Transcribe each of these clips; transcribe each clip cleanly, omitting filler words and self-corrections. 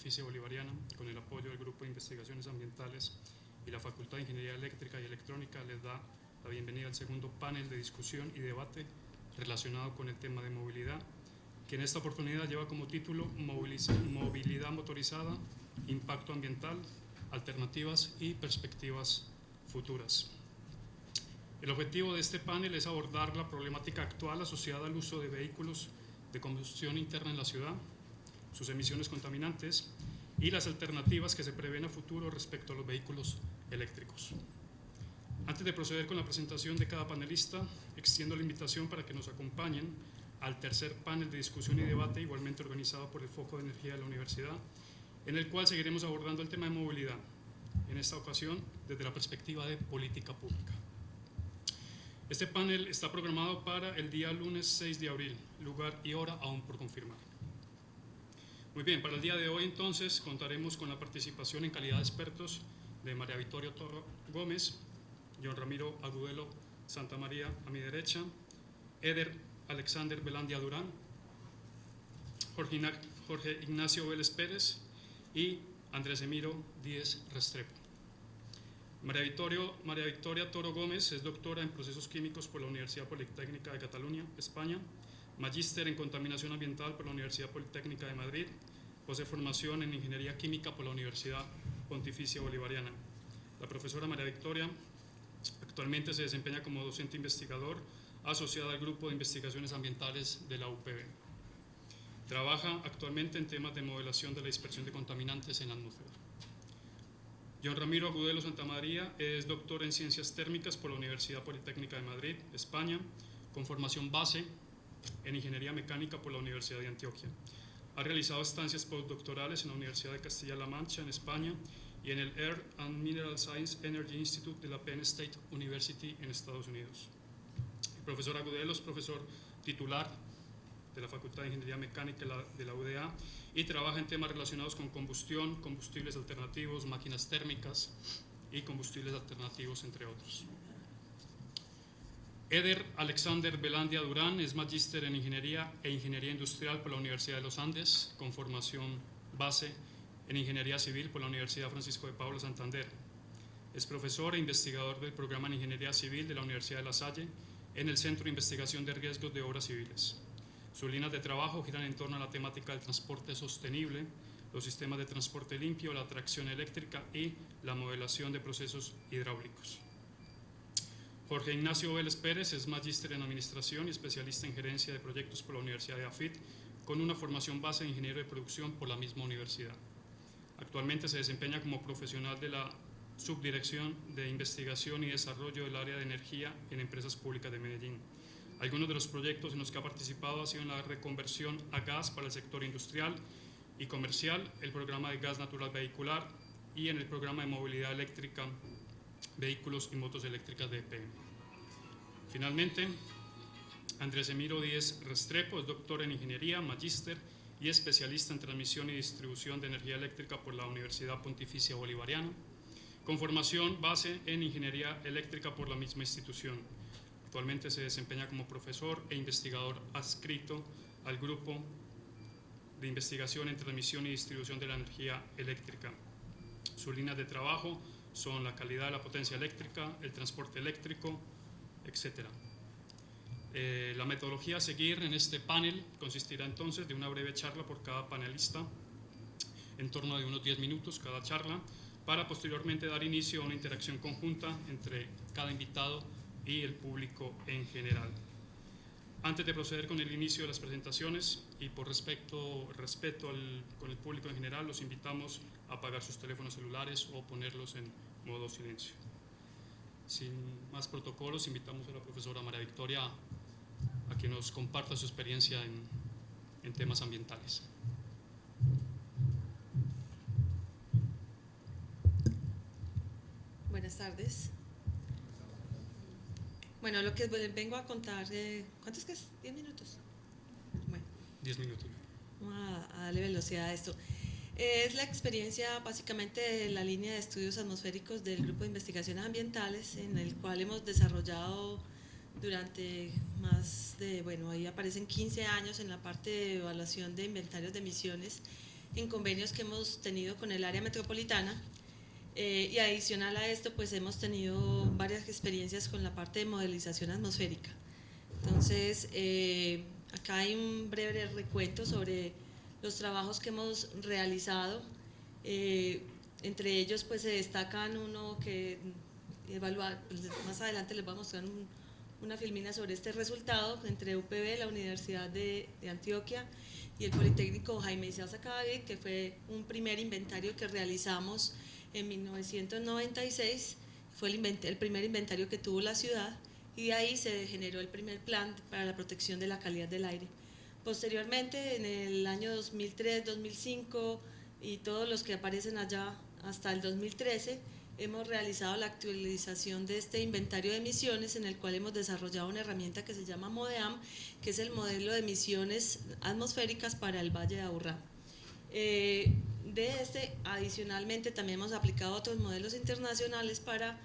Pontificia Bolivariana, con el apoyo del Grupo de Investigaciones Ambientales y la Facultad de Ingeniería Eléctrica y Electrónica, les da la bienvenida al segundo panel de discusión y debate relacionado con el tema de movilidad, que en esta oportunidad lleva como título Movilidad motorizada, impacto ambiental, alternativas y perspectivas futuras. El objetivo de este panel es abordar la problemática actual asociada al uso de vehículos de combustión interna en la ciudad, sus emisiones contaminantes y las alternativas que se prevén a futuro respecto a los vehículos eléctricos. Antes de proceder con la presentación de cada panelista, extiendo la invitación para que nos acompañen al tercer panel de discusión y debate, igualmente organizado por el Foco de Energía de la Universidad, en el cual seguiremos abordando el tema de movilidad, en esta ocasión desde la perspectiva de política pública. Este panel está programado para el día lunes 6 de abril, lugar y hora aún por confirmar. Muy bien, para el día de hoy entonces contaremos con la participación en calidad de expertos de María Victoria Toro Gómez, John Ramiro Agudelo Santamaría a mi derecha, Eder Alexander Velandia Durán, Jorge Ignacio Vélez Pérez y Andrés Emiro Díez Restrepo. María Victoria Toro Gómez es doctora en Procesos Químicos por la Universidad Politécnica de Cataluña, España, magíster en Contaminación Ambiental por la Universidad Politécnica de Madrid, posee formación en Ingeniería Química por la Universidad Pontificia Bolivariana. La profesora María Victoria actualmente se desempeña como docente investigador asociada al Grupo de Investigaciones Ambientales de la UPB. Trabaja actualmente en temas de modelación de la dispersión de contaminantes en la atmósfera. John Ramiro Agudelo Santamaría es doctor en Ciencias Térmicas por la Universidad Politécnica de Madrid, España, con formación base en Ingeniería Mecánica por la Universidad de Antioquia. Ha realizado estancias postdoctorales en la Universidad de Castilla-La Mancha, en España, y en el Earth and Mineral Science Energy Institute de la Penn State University en Estados Unidos. El profesor Agudelo es profesor titular de la Facultad de Ingeniería Mecánica de la UDA y trabaja en temas relacionados con combustión, combustibles alternativos, máquinas térmicas y combustibles alternativos, entre otros. Eder Alexander Velandia Durán es magíster en Ingeniería e Ingeniería Industrial por la Universidad de los Andes, con formación base en Ingeniería Civil por la Universidad Francisco de Paula Santander. Es profesor e investigador del programa en Ingeniería Civil de la Universidad de La Salle en el Centro de Investigación de Riesgos de Obras Civiles. Sus líneas de trabajo giran en torno a la temática del transporte sostenible, los sistemas de transporte limpio, la tracción eléctrica y la modelación de procesos hidráulicos. Jorge Ignacio Vélez Pérez es magíster en Administración y especialista en Gerencia de Proyectos por la Universidad de AFIT, con una formación base en Ingeniero de Producción por la misma universidad. Actualmente se desempeña como profesional de la Subdirección de Investigación y Desarrollo del Área de Energía en Empresas Públicas de Medellín. Algunos de los proyectos en los que ha participado ha sido en la reconversión a gas para el sector industrial y comercial, el programa de gas natural vehicular y en el programa de movilidad eléctrica, vehículos y motos eléctricas de EPM. Finalmente, Andrés Emiro Díez Restrepo es doctor en Ingeniería, magíster y especialista en transmisión y distribución de energía eléctrica por la Universidad Pontificia Bolivariana, con formación base en Ingeniería Eléctrica por la misma institución. Actualmente se desempeña como profesor e investigador adscrito al Grupo de Investigación en Transmisión y Distribución de la Energía Eléctrica. Sus líneas de trabajo son la calidad de la potencia eléctrica, el transporte eléctrico, etc. La metodología a seguir en este panel consistirá entonces de una breve charla por cada panelista, en torno de unos 10 minutos cada charla, para posteriormente dar inicio a una interacción conjunta entre cada invitado y el público en general. Antes de proceder con el inicio de las presentaciones y por respeto con el público en general, los invitamos a apagar sus teléfonos celulares o ponerlos en modo silencio. Sin más protocolos, invitamos a la profesora María Victoria a que nos comparta su experiencia en temas ambientales. Buenas tardes. Bueno, lo que vengo a contar, ¿cuánto es que es? ¿10 minutos? Bueno. 10 minutos. Vamos a darle velocidad a esto. Es la experiencia básicamente de la línea de estudios atmosféricos del Grupo de Investigaciones Ambientales, en el cual hemos desarrollado durante más de, bueno, ahí aparecen 15 años en la parte de evaluación de inventarios de emisiones, en convenios que hemos tenido con el área metropolitana. Y adicional a esto, pues hemos tenido varias experiencias con la parte de modelización atmosférica. Entonces, acá hay un breve recuento sobre los trabajos que hemos realizado. Entre ellos, pues se destacan uno que más adelante les voy a mostrar una filmina sobre este resultado entre UPB, la Universidad de Antioquia y el Politécnico Jaime Isaza Cadavid, que fue un primer inventario que realizamos en 1996, fue el primer inventario que tuvo la ciudad, y de ahí se generó el primer plan para la protección de la calidad del aire. Posteriormente, en el año 2003, 2005 y todos los que aparecen allá hasta el 2013, hemos realizado la actualización de este inventario de emisiones, en el cual hemos desarrollado una herramienta que se llama MODEAM, que es el modelo de emisiones atmosféricas para el Valle de Aburrá. De este, adicionalmente, también hemos aplicado otros modelos internacionales para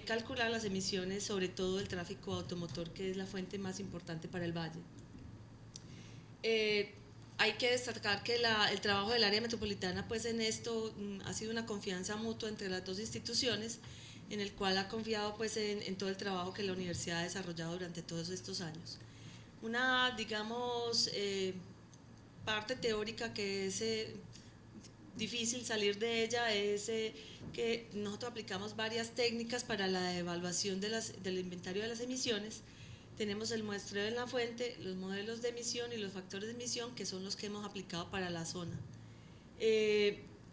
calcular las emisiones, sobre todo el tráfico automotor, que es la fuente más importante para el valle. Hay que destacar que el trabajo del área metropolitana, pues en esto ha sido una confianza mutua entre las dos instituciones, en el cual ha confiado pues en todo el trabajo que la universidad ha desarrollado durante todos estos años. Una, digamos, parte teórica que es difícil salir de ella es que nosotros aplicamos varias técnicas para la evaluación del inventario de las emisiones. Tenemos el muestreo en la fuente, los modelos de emisión y los factores de emisión, que son los que hemos aplicado para la zona.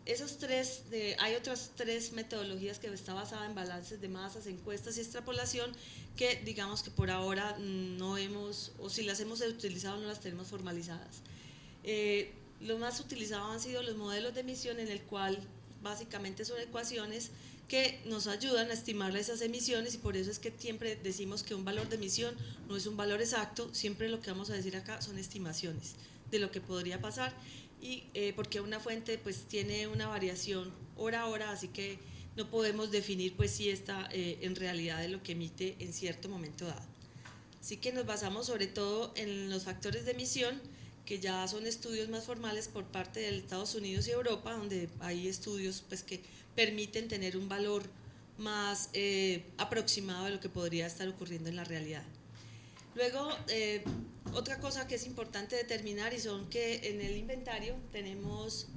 Esos tres, hay otras tres metodologías que está basada en balances de masas, encuestas y extrapolación, que digamos que por ahora no hemos, o si las hemos utilizado no las tenemos formalizadas. Lo más utilizado han sido los modelos de emisión, en el cual básicamente son ecuaciones que nos ayudan a estimar esas emisiones, y por eso es que siempre decimos que un valor de emisión no es un valor exacto, siempre lo que vamos a decir acá son estimaciones de lo que podría pasar, y porque una fuente pues tiene una variación hora a hora, así que no podemos definir pues si está en realidad de lo que emite en cierto momento dado. Así que nos basamos sobre todo en los factores de emisión, que ya son estudios más formales por parte de Estados Unidos y Europa, donde hay estudios pues que permiten tener un valor más aproximado de lo que podría estar ocurriendo en la realidad. Luego, otra cosa que es importante determinar, y son que en el inventario tenemos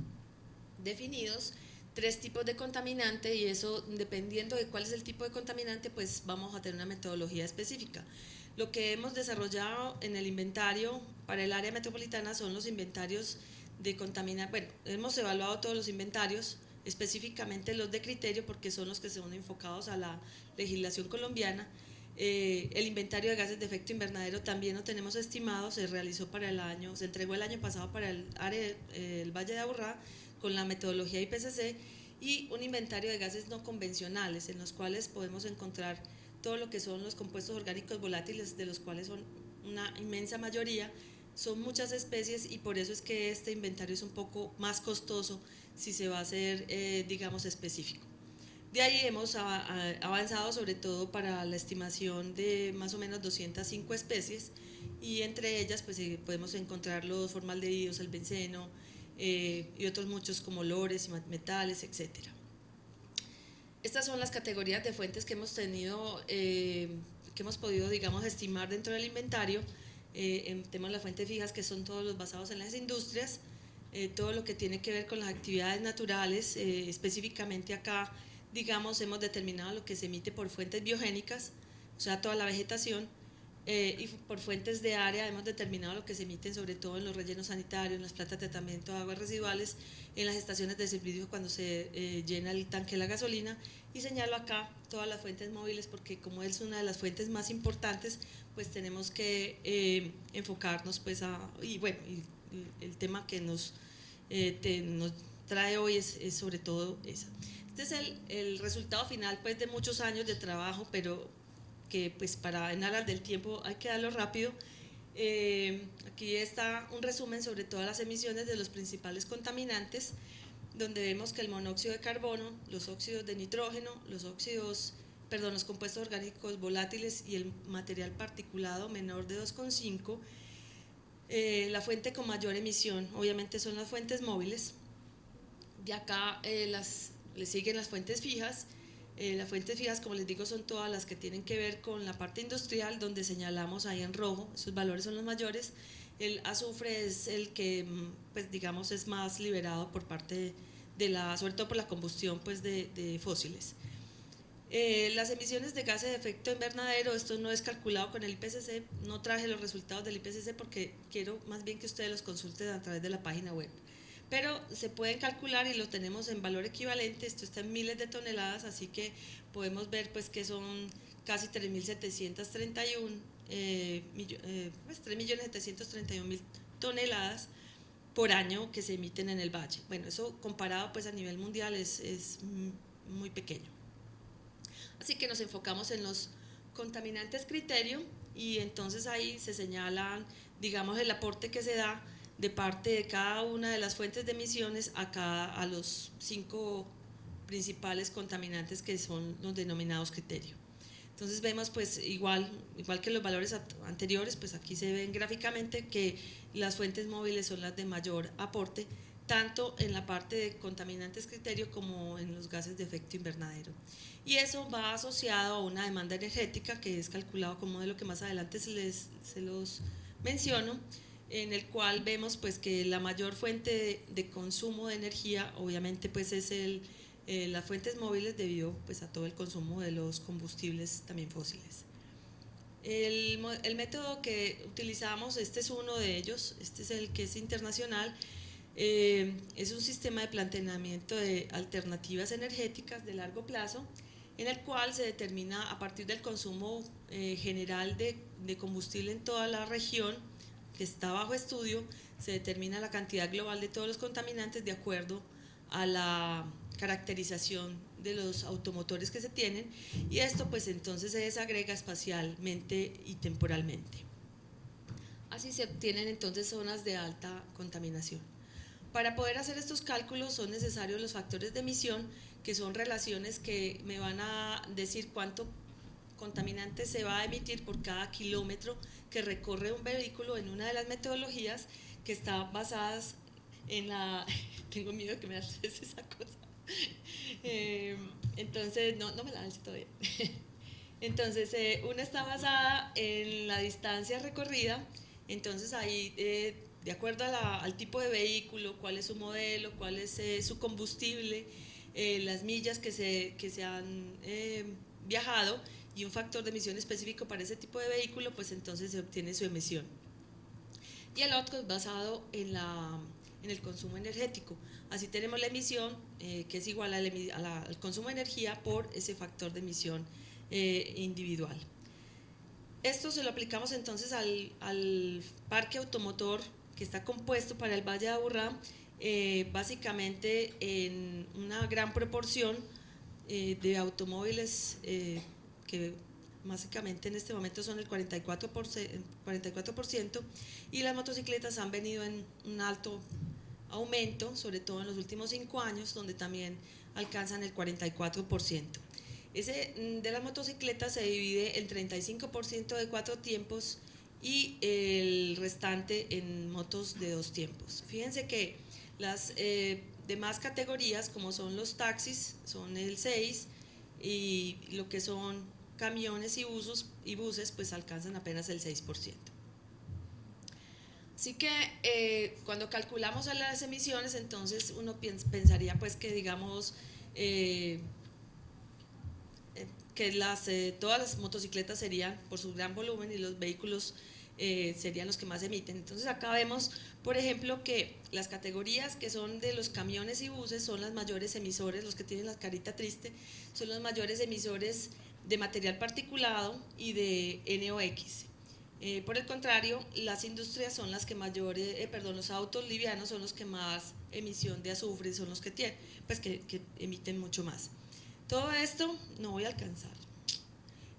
definidos 3 tipos de contaminante, y eso, dependiendo de cuál es el tipo de contaminante, pues vamos a tener una metodología específica. Lo que hemos desarrollado en el inventario para el área metropolitana son los inventarios de contaminantes. Bueno, hemos evaluado todos los inventarios, específicamente los de criterio, porque son los que son enfocados a la legislación colombiana. El inventario de gases de efecto invernadero también lo tenemos estimado, se realizó para el año, se entregó el año pasado para el área del Valle de Aburrá con la metodología IPCC, y un inventario de gases no convencionales, en los cuales podemos encontrar todo lo que son los compuestos orgánicos volátiles, de los cuales son una inmensa mayoría, son muchas especies, y por eso es que este inventario es un poco más costoso si se va a hacer, digamos, específico. De ahí hemos avanzado sobre todo para la estimación de más o menos 205 especies, y entre ellas pues podemos encontrar los formaldehídos, el benceno y otros muchos como olores y metales, etcétera. Estas son las categorías de fuentes que hemos tenido, que hemos podido, digamos, estimar dentro del inventario. Tenemos las fuentes fijas, que son todos los basados en las industrias, todo lo que tiene que ver con las actividades naturales, específicamente acá, digamos, hemos determinado lo que se emite por fuentes biogénicas, o sea, toda la vegetación, y por fuentes de área hemos determinado lo que se emiten sobre todo en los rellenos sanitarios, en las plantas de tratamiento de aguas residuales, en las estaciones de servicio cuando se llena el tanque de la gasolina, y señalo acá todas las fuentes móviles porque como es una de las fuentes más importantes, pues tenemos que enfocarnos pues y bueno, el tema que nos trae hoy es sobre todo esa. Este es el resultado final pues de muchos años de trabajo, pero que pues para en aras del tiempo hay que darlo rápido. Aquí está un resumen sobre todas las emisiones de los principales contaminantes, donde vemos que el monóxido de carbono, los óxidos de nitrógeno, los compuestos orgánicos volátiles y el material particulado menor de 2,5. La fuente con mayor emisión obviamente son las fuentes móviles, De acá le siguen las fuentes fijas. Las fuentes fijas, como les digo, son todas las que tienen que ver con la parte industrial, donde señalamos ahí en rojo, esos valores son los mayores. El azufre es el que, pues digamos, es más liberado por parte sobre todo por la combustión pues, de fósiles. Las emisiones de gases de efecto invernadero, esto no es calculado con el IPCC, no traje los resultados del IPCC porque quiero más bien que ustedes los consulten a través de la página web. Pero se pueden calcular y lo tenemos en valor equivalente, esto está en miles de toneladas, así que podemos ver pues que son casi 3.731, pues 3.731.000 toneladas por año que se emiten en el valle. Bueno, eso comparado pues a nivel mundial es muy pequeño. Así que nos enfocamos en los contaminantes criterio y entonces ahí se señalan, digamos, el aporte que se da de parte de cada una de las fuentes de emisiones a los 5 principales contaminantes que son los denominados criterio. Entonces vemos pues igual que los valores anteriores, pues aquí se ven gráficamente que las fuentes móviles son las de mayor aporte, tanto en la parte de contaminantes criterio como en los gases de efecto invernadero. Y eso va asociado a una demanda energética que es calculado con un modelo que más adelante se los menciono, en el cual vemos pues que la mayor fuente de consumo de energía obviamente pues es las fuentes móviles debido pues a todo el consumo de los combustibles también fósiles. El método que utilizamos, este es uno de ellos, este es el que es internacional, es un sistema de planteamiento de alternativas energéticas de largo plazo en el cual se determina a partir del consumo general de combustible en toda la región que está bajo estudio, se determina la cantidad global de todos los contaminantes de acuerdo a la caracterización de los automotores que se tienen y esto pues entonces se desagrega espacialmente y temporalmente. Así se obtienen entonces zonas de alta contaminación. Para poder hacer estos cálculos son necesarios los factores de emisión, que son relaciones que me van a decir cuánto contaminante se va a emitir por cada kilómetro que recorre un vehículo en una de las metodologías que está basadas en la… Tengo miedo que me haces esa cosa. Entonces, no me la haces todavía. Entonces, una está basada en la distancia recorrida, entonces ahí… de acuerdo al tipo de vehículo, cuál es su modelo, cuál es su combustible, las millas que se han viajado y un factor de emisión específico para ese tipo de vehículo, pues entonces se obtiene su emisión. Y el otro es basado en el consumo energético. Así tenemos la emisión que es igual al consumo de energía por ese factor de emisión individual. Esto se lo aplicamos entonces al parque automotor que está compuesto para el Valle de Aburrá, básicamente en una gran proporción de automóviles que básicamente en este momento son el 44%, y las motocicletas han venido en un alto aumento, sobre todo en los últimos 5 años, donde también alcanzan el 44%. De las motocicletas se divide el 35% de 4 tiempos y el restante en motos de 2 tiempos. Fíjense que las demás categorías, como son los taxis, son el 6%, y lo que son camiones y buses, pues alcanzan apenas el 6%. Así que cuando calculamos las emisiones, entonces uno pensaría pues que digamos que todas las motocicletas serían por su gran volumen y los vehículos serían los que más emiten. Entonces acá vemos, por ejemplo, que las categorías que son de los camiones y buses son las mayores emisores, los que tienen la carita triste, son los mayores emisores de material particulado y de NOx. Por el contrario, las industrias son las que los autos livianos son los que más emisión de azufre son los que tienen, pues que emiten mucho más. Todo esto no voy a alcanzar.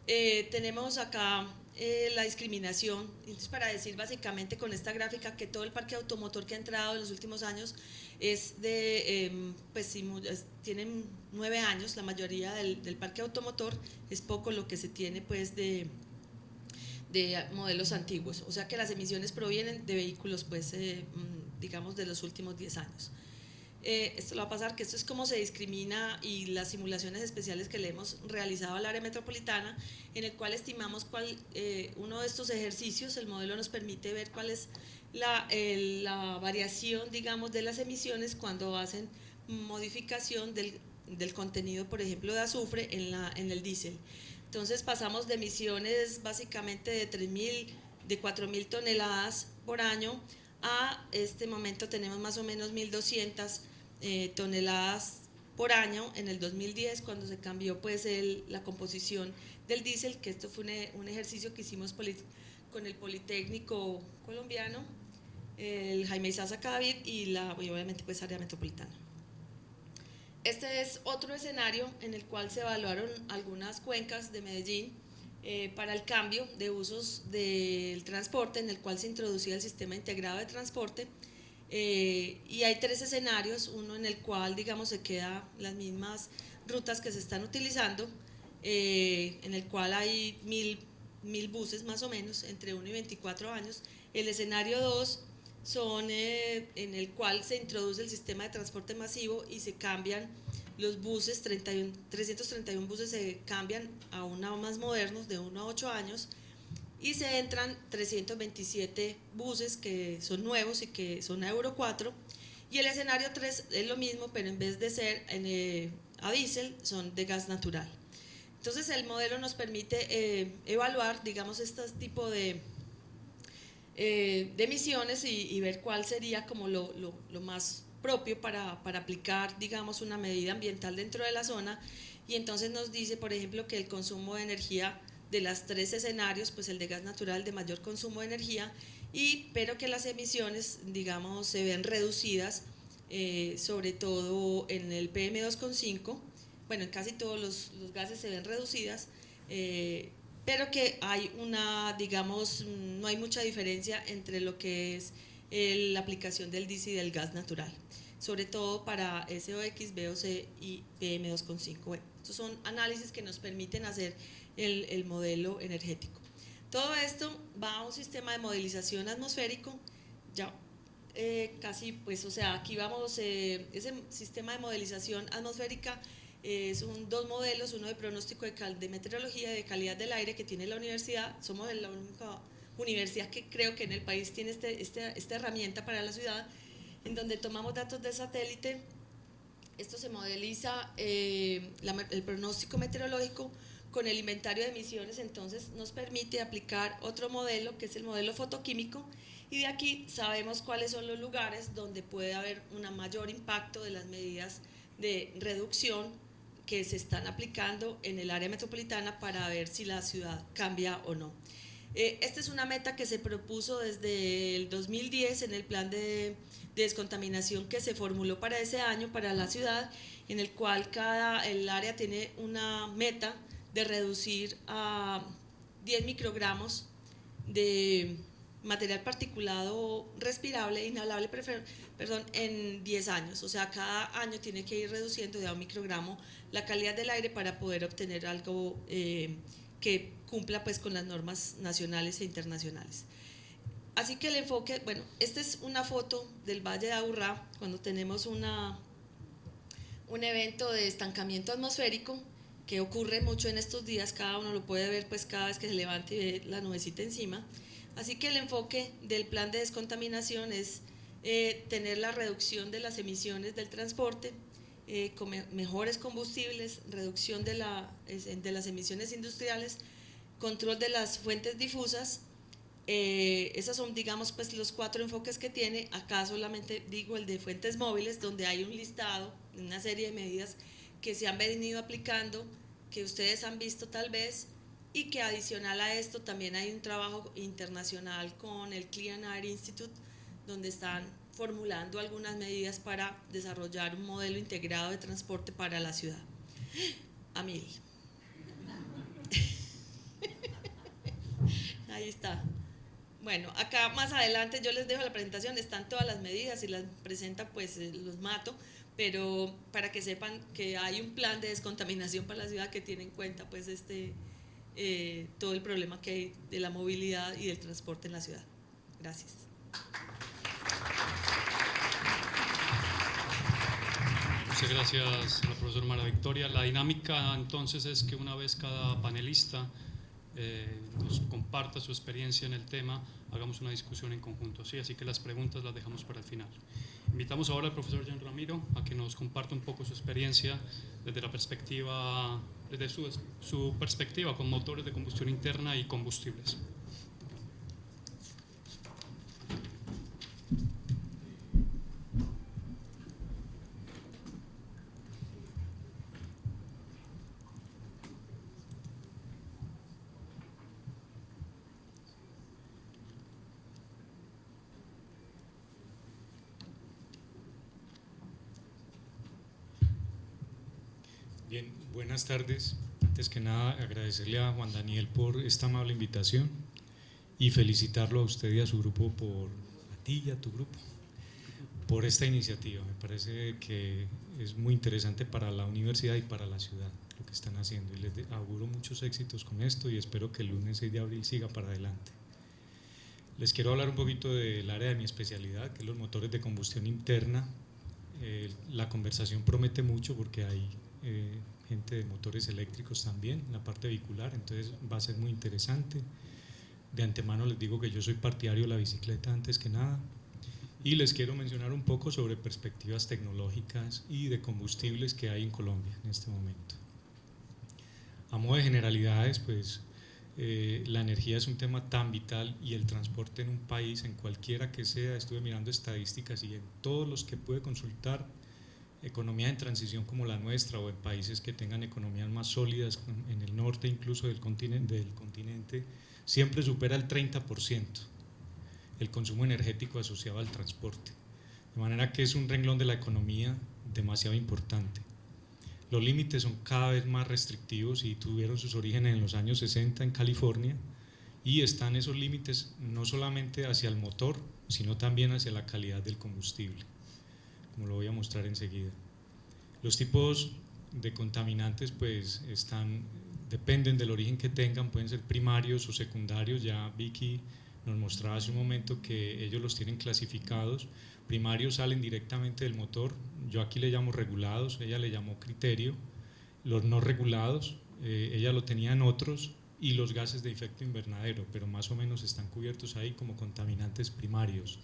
Tenemos acá la discriminación, entonces para decir básicamente con esta gráfica que todo el parque automotor que ha entrado en los últimos años es tienen 9 años, la mayoría del parque automotor, es poco lo que se tiene pues de modelos antiguos, o sea que las emisiones provienen de vehículos pues digamos de los últimos 10 años. esto lo va a pasar, que esto es cómo se discrimina y las simulaciones especiales que le hemos realizado al área metropolitana, en el cual estimamos uno de estos ejercicios, el modelo nos permite ver cuál es la variación, digamos, de las emisiones cuando hacen modificación del contenido, por ejemplo, de azufre en el diésel. Entonces pasamos de emisiones básicamente de 4.000 toneladas por año a este momento tenemos más o menos 1.200 toneladas por año en el 2010, cuando se cambió pues la composición del diésel, que esto fue un ejercicio que hicimos con el Politécnico colombiano, el Jaime Isaza Cadavid y obviamente pues área metropolitana. Este es otro escenario en el cual se evaluaron algunas cuencas de Medellín para el cambio de usos del transporte, en el cual se introducía el sistema integrado de transporte, y hay 3 escenarios, uno en el cual digamos se quedan las mismas rutas que se están utilizando, en el cual hay 1.000 buses más o menos entre 1 y 24 años. El escenario 2 son en el cual se introduce el sistema de transporte masivo y se cambian los buses, 331 buses se cambian a uno más modernos de 1 a 8 años, y se entran 327 buses que son nuevos y que son a Euro 4, y el escenario 3 es lo mismo, pero en vez de ser a diésel, son de gas natural. Entonces el modelo nos permite evaluar, digamos, este tipo de emisiones y ver cuál sería como lo más propio para aplicar, digamos, una medida ambiental dentro de la zona, y entonces nos dice, por ejemplo, que el consumo de energía de las 3 escenarios, pues el de gas natural de mayor consumo de energía, pero que las emisiones, digamos, se ven reducidas, sobre todo en el PM2,5, bueno, en casi todos los gases se ven reducidas, pero que hay digamos, no hay mucha diferencia entre lo que es la aplicación del diésel y del gas natural, sobre todo para SOX, VOC y PM2,5. Bueno, estos son análisis que nos permiten hacer el modelo energético. Todo esto va a un sistema de modelización atmosférico, ya casi, pues, o sea, aquí vamos, ese sistema de modelización atmosférica son 2 modelos, uno de pronóstico de meteorología y de calidad del aire que tiene la universidad. Somos la única universidad que creo que en el país tiene esta herramienta para la ciudad, en donde tomamos datos de satélite. Esto se modeliza el pronóstico meteorológico con el inventario de emisiones, entonces nos permite aplicar otro modelo que es el modelo fotoquímico, y de aquí sabemos cuáles son los lugares donde puede haber un mayor impacto de las medidas de reducción que se están aplicando en el área metropolitana para ver si la ciudad cambia o no. Esta es una meta que se propuso desde el 2010 en el plan de descontaminación que se formuló para ese año para la ciudad, en el cual el área tiene una meta de reducir a 10 microgramos de material particulado respirable, inhalable, en 10 años. O sea, cada año tiene que ir reduciendo de a 1 microgramo la calidad del aire para poder obtener algo que cumpla pues con las normas nacionales e internacionales. Así que el enfoque, bueno, esta es una foto del Valle de Aburrá, cuando tenemos un evento de estancamiento atmosférico, que ocurre mucho en estos días, cada uno lo puede ver pues cada vez que se levante y ve la nubecita encima. Así que el enfoque del plan de descontaminación es tener la reducción de las emisiones del transporte, con mejores combustibles, reducción de las emisiones industriales, control de las fuentes difusas. Esos son, digamos, pues los 4 enfoques que tiene. Acá solamente digo el de fuentes móviles, donde hay un listado, una serie de medidas que se han venido aplicando, que ustedes han visto tal vez, y que adicional a esto también hay un trabajo internacional con el Clean Air Institute, donde están formulando algunas medidas para desarrollar un modelo integrado de transporte para la ciudad. Amil. Ahí está. Bueno, acá más adelante yo les dejo la presentación, están todas las medidas y las presenta, pues los mato, pero para que sepan que hay un plan de descontaminación para la ciudad que tiene en cuenta pues todo el problema que hay de la movilidad y del transporte en la ciudad. Gracias. Muchas gracias a la profesora María Victoria. La dinámica entonces es que una vez cada panelista nos comparta su experiencia en el tema, hagamos una discusión en conjunto, ¿sí? Así que las preguntas las dejamos para el final. Invitamos ahora al profesor Jean Ramiro a que nos comparta un poco su experiencia desde la perspectiva, desde su perspectiva con motores de combustión interna y combustibles. Bien, buenas tardes. Antes que nada, agradecerle a Juan Daniel por esta amable invitación y felicitarlo a usted y a su grupo, a ti y a tu grupo, por esta iniciativa. Me parece que es muy interesante para la universidad y para la ciudad lo que están haciendo, y les auguro muchos éxitos con esto y espero que el lunes 6 de abril siga para adelante. Les quiero hablar un poquito del área de mi especialidad, que es los motores de combustión interna. La conversación promete mucho porque hay gente de motores eléctricos también en la parte vehicular, entonces va a ser muy interesante. De antemano les digo que yo soy partidario de la bicicleta antes que nada, y les quiero mencionar un poco sobre perspectivas tecnológicas y de combustibles que hay en Colombia en este momento. A modo de generalidades, pues la energía es un tema tan vital, y el transporte en un país, en cualquiera que sea, estuve mirando estadísticas y en todos los que pude consultar, economía en transición como la nuestra o en países que tengan economías más sólidas en el norte incluso del continente, siempre supera el 30% el consumo energético asociado al transporte, de manera que es un renglón de la economía demasiado importante. Los límites son cada vez más restrictivos y tuvieron sus orígenes en los años 60 en California, y están esos límites no solamente hacia el motor, sino también hacia la calidad del combustible, como lo voy a mostrar enseguida. Los tipos de contaminantes pues dependen del origen que tengan, pueden ser primarios o secundarios. Ya Vicky nos mostraba hace un momento que ellos los tienen clasificados. Primarios salen directamente del motor, yo aquí le llamo regulados, ella le llamó criterio. Los no regulados, ella lo tenía en otros, y los gases de efecto invernadero, pero más o menos están cubiertos ahí como contaminantes primarios.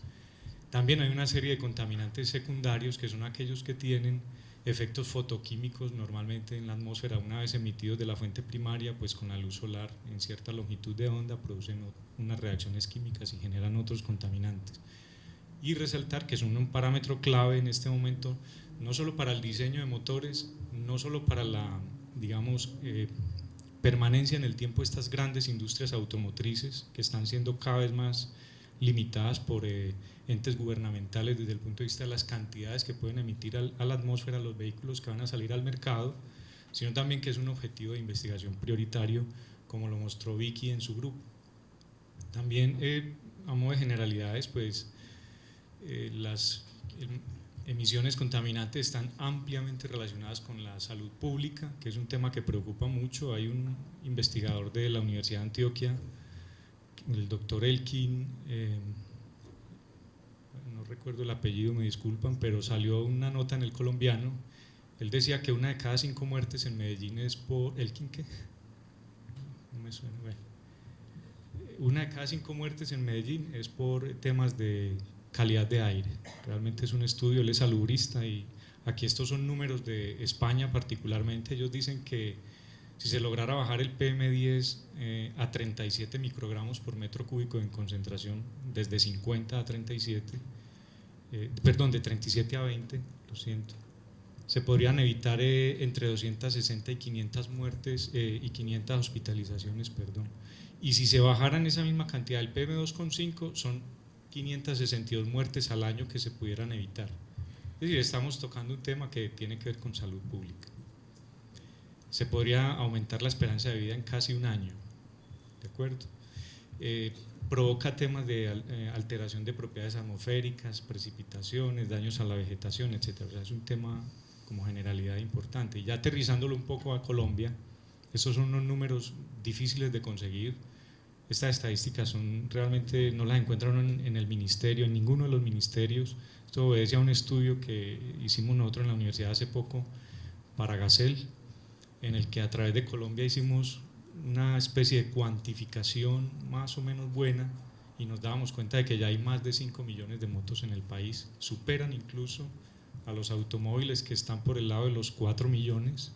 También hay una serie de contaminantes secundarios, que son aquellos que tienen efectos fotoquímicos normalmente en la atmósfera una vez emitidos de la fuente primaria, pues con la luz solar en cierta longitud de onda producen unas reacciones químicas y generan otros contaminantes. Y resaltar que son un parámetro clave en este momento, no solo para el diseño de motores, no solo para la, digamos, permanencia en el tiempo de estas grandes industrias automotrices que están siendo cada vez más limitadas por entes gubernamentales desde el punto de vista de las cantidades que pueden emitir a la atmósfera los vehículos que van a salir al mercado, sino también que es un objetivo de investigación prioritario, como lo mostró Vicky en su grupo. También, a modo de generalidades, pues las emisiones contaminantes están ampliamente relacionadas con la salud pública, que es un tema que preocupa mucho. Hay un investigador de la Universidad de Antioquia, el doctor Elkin, no recuerdo el apellido, me disculpan, pero salió una nota en El Colombiano. Él decía que 1 de cada 5 muertes en Medellín es por… ¿Elkin qué? No me suena. Bueno, 1 de cada 5 muertes en Medellín es por temas de calidad de aire. Realmente es un estudio, él es salubrista, y aquí estos son números de España particularmente. Ellos dicen que si se lograra bajar el PM10 a 37 microgramos por metro cúbico en concentración, desde 50 a 37, perdón, de 37 a 20, lo siento, se podrían evitar entre 260 y 500 muertes y 500 hospitalizaciones, perdón. Y si se bajaran esa misma cantidad del PM2,5, son 562 muertes al año que se pudieran evitar. Es decir, estamos tocando un tema que tiene que ver con salud pública. Se podría aumentar la esperanza de vida en casi 1 año, ¿de acuerdo? Provoca temas de alteración de propiedades atmosféricas, precipitaciones, daños a la vegetación, etc. O sea, es un tema como generalidad importante. Y ya aterrizándolo un poco a Colombia, estos son unos números difíciles de conseguir. Estas estadísticas realmente no las encuentran en el ministerio, en ninguno de los ministerios. Esto obedece a un estudio que hicimos nosotros en la universidad hace poco para Gacel, en el que a través de Colombia hicimos una especie de cuantificación más o menos buena y nos dábamos cuenta de que ya hay más de 5 millones de motos en el país, superan incluso a los automóviles que están por el lado de los 4 millones,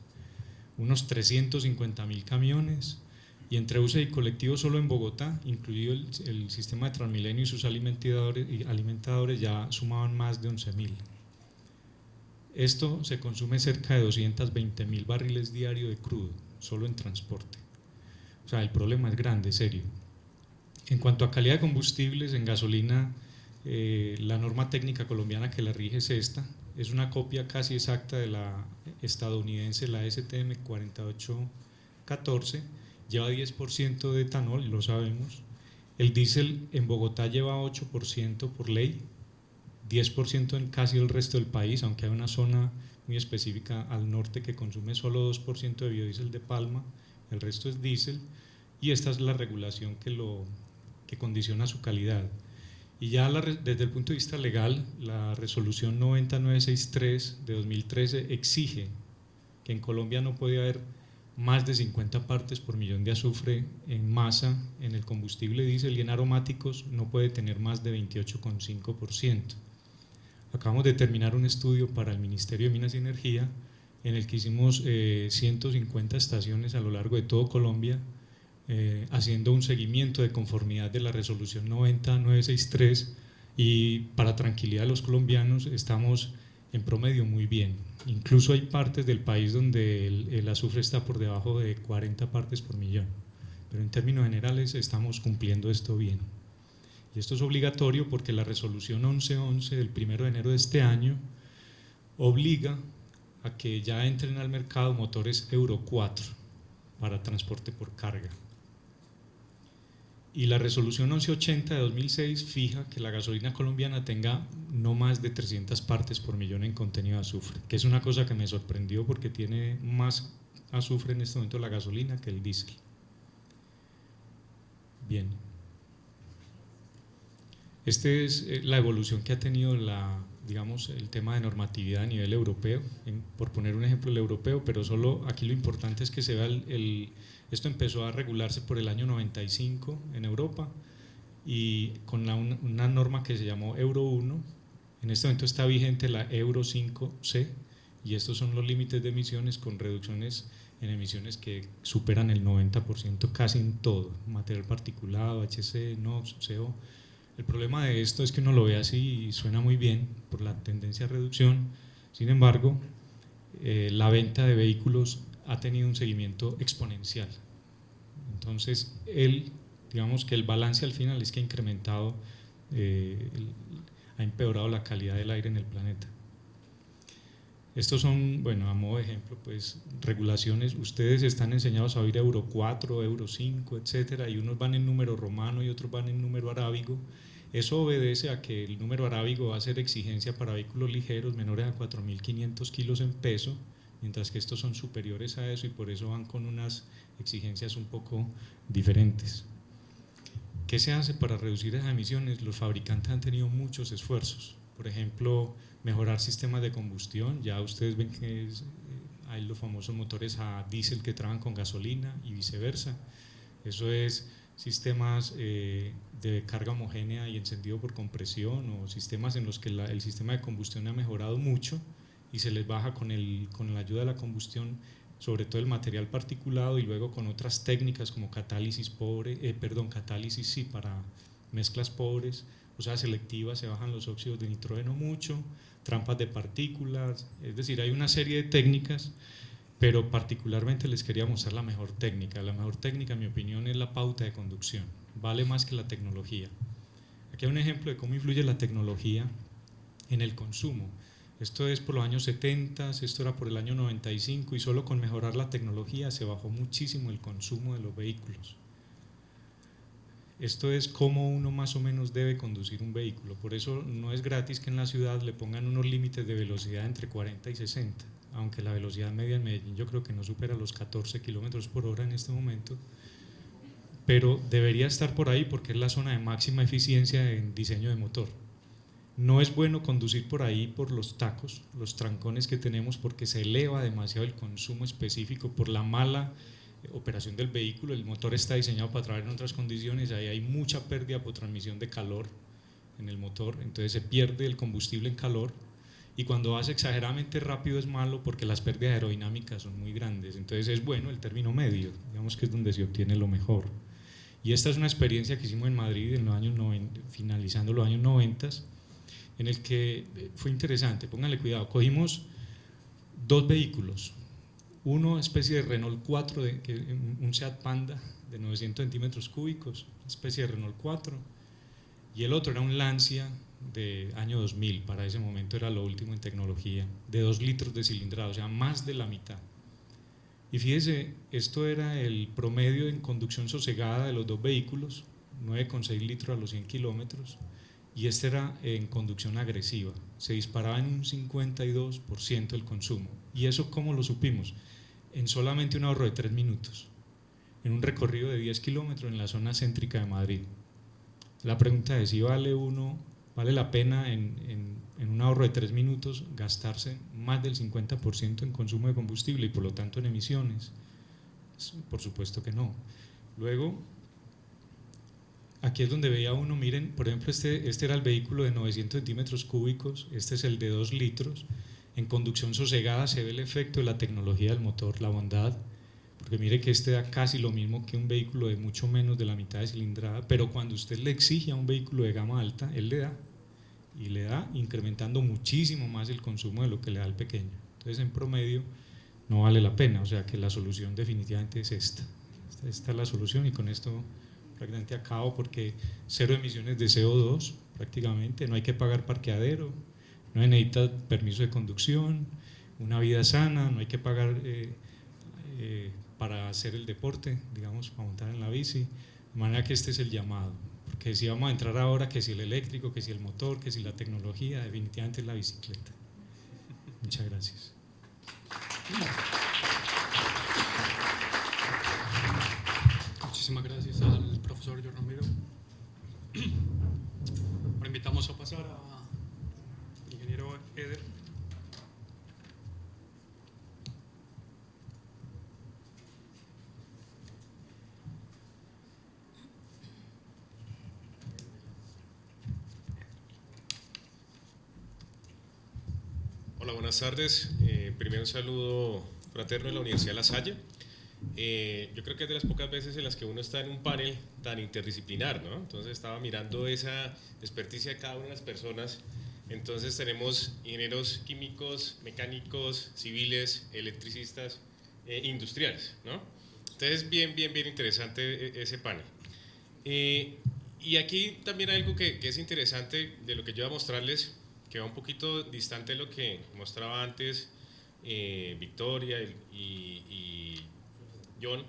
unos 350.000 camiones, y entre UCE y colectivos solo en Bogotá, incluido el sistema de Transmilenio y sus alimentadores ya sumaban más de 11.000. Esto se consume cerca de 220.000 barriles diarios de crudo, solo en transporte. O sea, el problema es grande, serio. En cuanto a calidad de combustibles, en gasolina, la norma técnica colombiana que la rige es esta, es una copia casi exacta de la estadounidense, la STM 4814, lleva 10% de etanol, lo sabemos. El diésel en Bogotá lleva 8% por ley, 10% en casi el resto del país, aunque hay una zona muy específica al norte que consume solo 2% de biodiesel de palma, el resto es diésel, y esta es la regulación que condiciona su calidad. Y ya desde el punto de vista legal, la resolución 90963 de 2013 exige que en Colombia no puede haber más de 50 partes por millón de azufre en masa en el combustible diésel, y en aromáticos no puede tener más de 28,5%. Acabamos de terminar un estudio para el Ministerio de Minas y Energía en el que hicimos 150 estaciones a lo largo de todo Colombia, haciendo un seguimiento de conformidad de la resolución 90963, y para tranquilidad de los colombianos estamos en promedio muy bien. Incluso hay partes del país donde el azufre está por debajo de 40 partes por millón, pero en términos generales estamos cumpliendo esto bien. Y esto es obligatorio porque la resolución 1111 del 1 de enero de este año obliga a que ya entren al mercado motores Euro 4 para transporte por carga. Y la resolución 1180 de 2006 fija que la gasolina colombiana tenga no más de 300 partes por millón en contenido de azufre, que es una cosa que me sorprendió porque tiene más azufre en este momento la gasolina que el diésel. Bien. Esta es la evolución que ha tenido digamos, el tema de normatividad a nivel europeo, por poner un ejemplo el europeo, pero solo aquí lo importante es que se vea esto empezó a regularse por el año 95 en Europa, y con una norma que se llamó Euro 1, en este momento está vigente la Euro 5C, y estos son los límites de emisiones con reducciones en emisiones que superan el 90% casi en todo, material particulado, HC, NOx, CO. El problema de esto es que uno lo ve así y suena muy bien por la tendencia a reducción, sin embargo, la venta de vehículos ha tenido un seguimiento exponencial. Entonces, digamos que el balance al final es que ha incrementado, ha empeorado la calidad del aire en el planeta. Estos son, bueno, a modo de ejemplo, pues regulaciones. Ustedes están enseñados a oír Euro 4, Euro 5, etcétera, y unos van en número romano y otros van en número arábigo. Eso obedece a que el número arábigo va a ser exigencia para vehículos ligeros menores a 4.500 kilos en peso, mientras que estos son superiores a eso y por eso van con unas exigencias un poco diferentes. ¿Qué se hace para reducir esas emisiones? Los fabricantes han tenido muchos esfuerzos. Por ejemplo, mejorar sistemas de combustión. Ya ustedes ven que hay los famosos motores a diésel que trabajan con gasolina y viceversa. Eso es sistemas de carga homogénea y encendido por compresión, o sistemas en los que el sistema de combustión ha mejorado mucho y se les baja con la ayuda de la combustión, sobre todo el material particulado, y luego con otras técnicas como catálisis para mezclas pobres, o sea, selectivas, se bajan los óxidos de nitrógeno mucho, trampas de partículas, es decir, hay una serie de técnicas, pero particularmente les quería mostrar la mejor técnica. La mejor técnica, en mi opinión, es la pauta de conducción, vale más que la tecnología. Aquí hay un ejemplo de cómo influye la tecnología en el consumo. Esto es por los años 70, esto era por el año 95, y solo con mejorar la tecnología se bajó muchísimo el consumo de los vehículos. Esto es cómo uno más o menos debe conducir un vehículo. Por eso no es gratis que en la ciudad le pongan unos límites de velocidad entre 40 y 60, aunque la velocidad media en Medellín yo creo que no supera los 14 kilómetros por hora en este momento. pero debería estar por ahí porque es la zona de máxima eficiencia en diseño de motor. No es bueno conducir por ahí por los tacos, los trancones que tenemos, porque se eleva demasiado el consumo específico por la mala operación del vehículo. El motor está diseñado para trabajar en otras condiciones, ahí hay mucha pérdida por transmisión de calor en el motor, entonces se pierde el combustible en calor, y cuando vas exageradamente rápido es malo porque las pérdidas aerodinámicas son muy grandes. Entonces es bueno el término medio, digamos que es donde se obtiene lo mejor. Y esta es una experiencia que hicimos en Madrid en los años 90, finalizando los años 90, en el que fue interesante. Pónganle cuidado, cogimos dos vehículos, uno especie de Renault 4, un Seat Panda de 900 centímetros cúbicos, especie de Renault 4, y el otro era un Lancia de año 2000, para ese momento era lo último en tecnología, de 2 litros de cilindrada, o sea, más de la mitad. Y fíjese, esto era el promedio en conducción sosegada de los dos vehículos, 9,6 litros a los 100 kilómetros, y este era en conducción agresiva, se disparaba en un 52% el consumo. ¿Y eso cómo lo supimos? En solamente un ahorro de 3 minutos, en un recorrido de 10 kilómetros en la zona céntrica de Madrid. La pregunta es si vale la pena en un ahorro de 3 minutos gastarse más del 50% en consumo de combustible y por lo tanto en emisiones. Por supuesto que no. Luego, aquí es donde veía uno, miren, por ejemplo, este era el vehículo de 900 centímetros cúbicos, este es el de 2 litros. En conducción sosegada se ve el efecto de la tecnología del motor, la bondad, porque mire que este da casi lo mismo que un vehículo de mucho menos de la mitad de cilindrada, pero cuando usted le exige a un vehículo de gama alta, él le da, y le da incrementando muchísimo más el consumo de lo que le da el pequeño. Entonces, en promedio, no vale la pena, o sea que la solución definitivamente es esta. Esta es la solución, y con esto prácticamente acabo, porque cero emisiones de CO2 prácticamente, no hay que pagar parqueadero, no se necesita permiso de conducción, una vida sana, no hay que pagar para hacer el deporte, digamos, para montar en la bici, de manera que este es el llamado, porque si vamos a entrar ahora, que si el eléctrico, que si el motor, que si la tecnología, definitivamente es la bicicleta. Muchas gracias. Muchísimas gracias al profesor John Romero. Ahora invitamos a pasar al ingeniero Eder. Hola, buenas tardes. Primero un saludo fraterno de la Universidad La Salle. Yo creo que es de las pocas veces en las que uno está en un panel tan interdisciplinar, ¿no? Entonces estaba mirando esa experticia de cada una de las personas. Entonces tenemos ingenieros químicos, mecánicos, civiles, electricistas, industriales, ¿no? Entonces bien interesante ese panel. Y aquí también hay algo que es interesante de lo que yo voy a mostrarles, que va un poquito distante de lo que mostraba antes Victoria y John,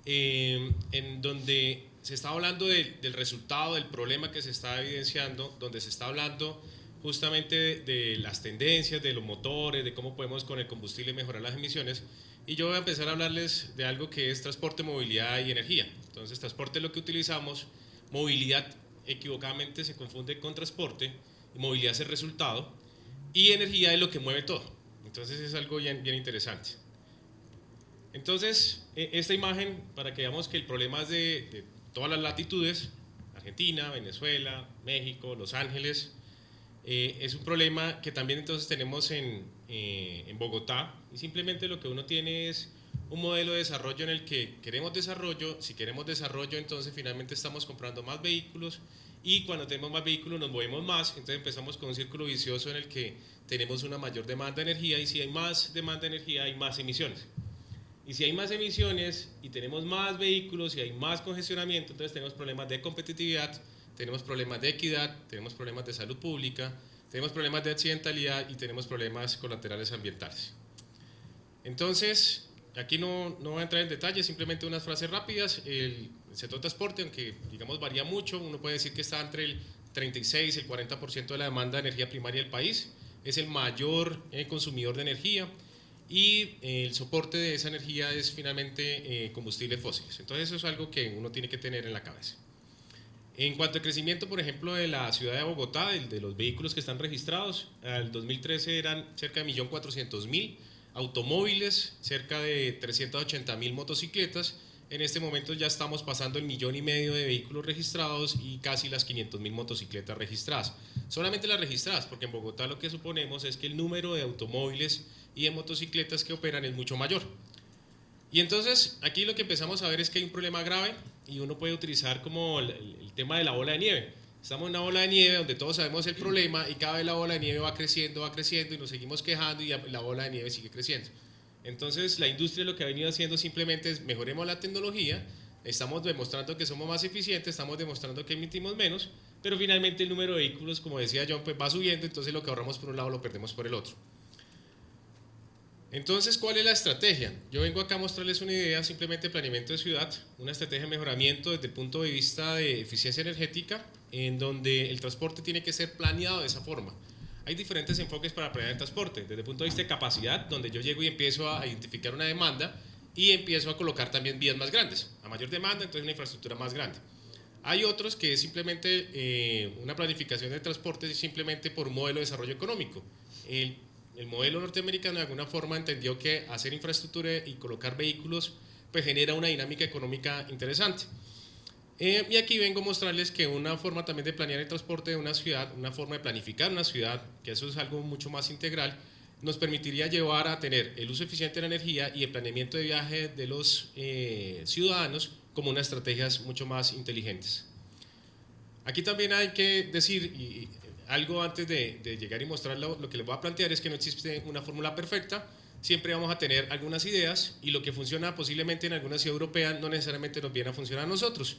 en donde se está hablando del resultado, del problema que se está evidenciando, donde se está hablando justamente de las tendencias, de los motores, de cómo podemos con el combustible mejorar las emisiones. Y yo voy a empezar a hablarles de algo que es transporte, movilidad y energía. Entonces, transporte es lo que utilizamos, movilidad equivocadamente se confunde con transporte, movilidad es el resultado, y energía es lo que mueve todo. Entonces es algo bien interesante. Entonces, esta imagen, para que veamos que el problema es de todas las latitudes, Argentina, Venezuela, México, Los Ángeles, es un problema que también entonces tenemos en Bogotá, y simplemente lo que uno tiene es un modelo de desarrollo en el que queremos desarrollo. Si queremos desarrollo, entonces finalmente estamos comprando más vehículos, y cuando tenemos más vehículos nos movemos más, entonces empezamos con un círculo vicioso en el que tenemos una mayor demanda de energía, y si hay más demanda de energía hay más emisiones, y si hay más emisiones y tenemos más vehículos y hay más congestionamiento, entonces tenemos problemas de competitividad, tenemos problemas de equidad, tenemos problemas de salud pública, tenemos problemas de accidentalidad y tenemos problemas colaterales ambientales. Entonces, aquí no voy a entrar en detalle, simplemente unas frases rápidas. El sector transporte, aunque digamos varía mucho, uno puede decir que está entre el 36 y el 40% de la demanda de energía primaria del país, es el mayor consumidor de energía, y el soporte de esa energía es finalmente combustibles fósiles. Entonces eso es algo que uno tiene que tener en la cabeza. En cuanto al crecimiento, por ejemplo, de la ciudad de Bogotá, de los vehículos que están registrados, al 2013 eran cerca de 1.400.000 automóviles, cerca de 380.000 motocicletas. En este momento ya estamos pasando el 1,5 millones de vehículos registrados y casi las 500.000 motocicletas registradas. Solamente las registradas, porque en Bogotá lo que suponemos es que el número de automóviles y de motocicletas que operan es mucho mayor. Y entonces aquí lo que empezamos a ver es que hay un problema grave y uno puede utilizar como el tema de la bola de nieve. Estamos en una bola de nieve donde todos sabemos el problema y cada vez la bola de nieve va creciendo y nos seguimos quejando y la bola de nieve sigue creciendo. Entonces la industria lo que ha venido haciendo simplemente es mejoremos la tecnología, estamos demostrando que somos más eficientes, estamos demostrando que emitimos menos, pero finalmente el número de vehículos, como decía John, pues va subiendo, entonces lo que ahorramos por un lado lo perdemos por el otro. Entonces, ¿cuál es la estrategia? Yo vengo acá a mostrarles una idea, simplemente planeamiento de ciudad, una estrategia de mejoramiento desde el punto de vista de eficiencia energética, en donde el transporte tiene que ser planeado de esa forma. Hay diferentes enfoques para planear el transporte, desde el punto de vista de capacidad, donde yo llego y empiezo a identificar una demanda y empiezo a colocar también vías más grandes. A mayor demanda, entonces una infraestructura más grande. Hay otros que es simplemente una planificación de transporte simplemente por un modelo de desarrollo económico. El modelo norteamericano de alguna forma entendió que hacer infraestructura y colocar vehículos pues genera una dinámica económica interesante. Y aquí vengo a mostrarles que una forma también de planear el transporte de una ciudad, una forma de planificar una ciudad, que eso es algo mucho más integral, nos permitiría llevar a tener el uso eficiente de la energía y el planeamiento de viaje de los ciudadanos como unas estrategias mucho más inteligentes. Aquí también hay que decir algo antes de llegar y mostrar lo que les voy a plantear es que no existe una fórmula perfecta, siempre vamos a tener algunas ideas y lo que funciona posiblemente en alguna ciudad europea no necesariamente nos viene a funcionar a nosotros,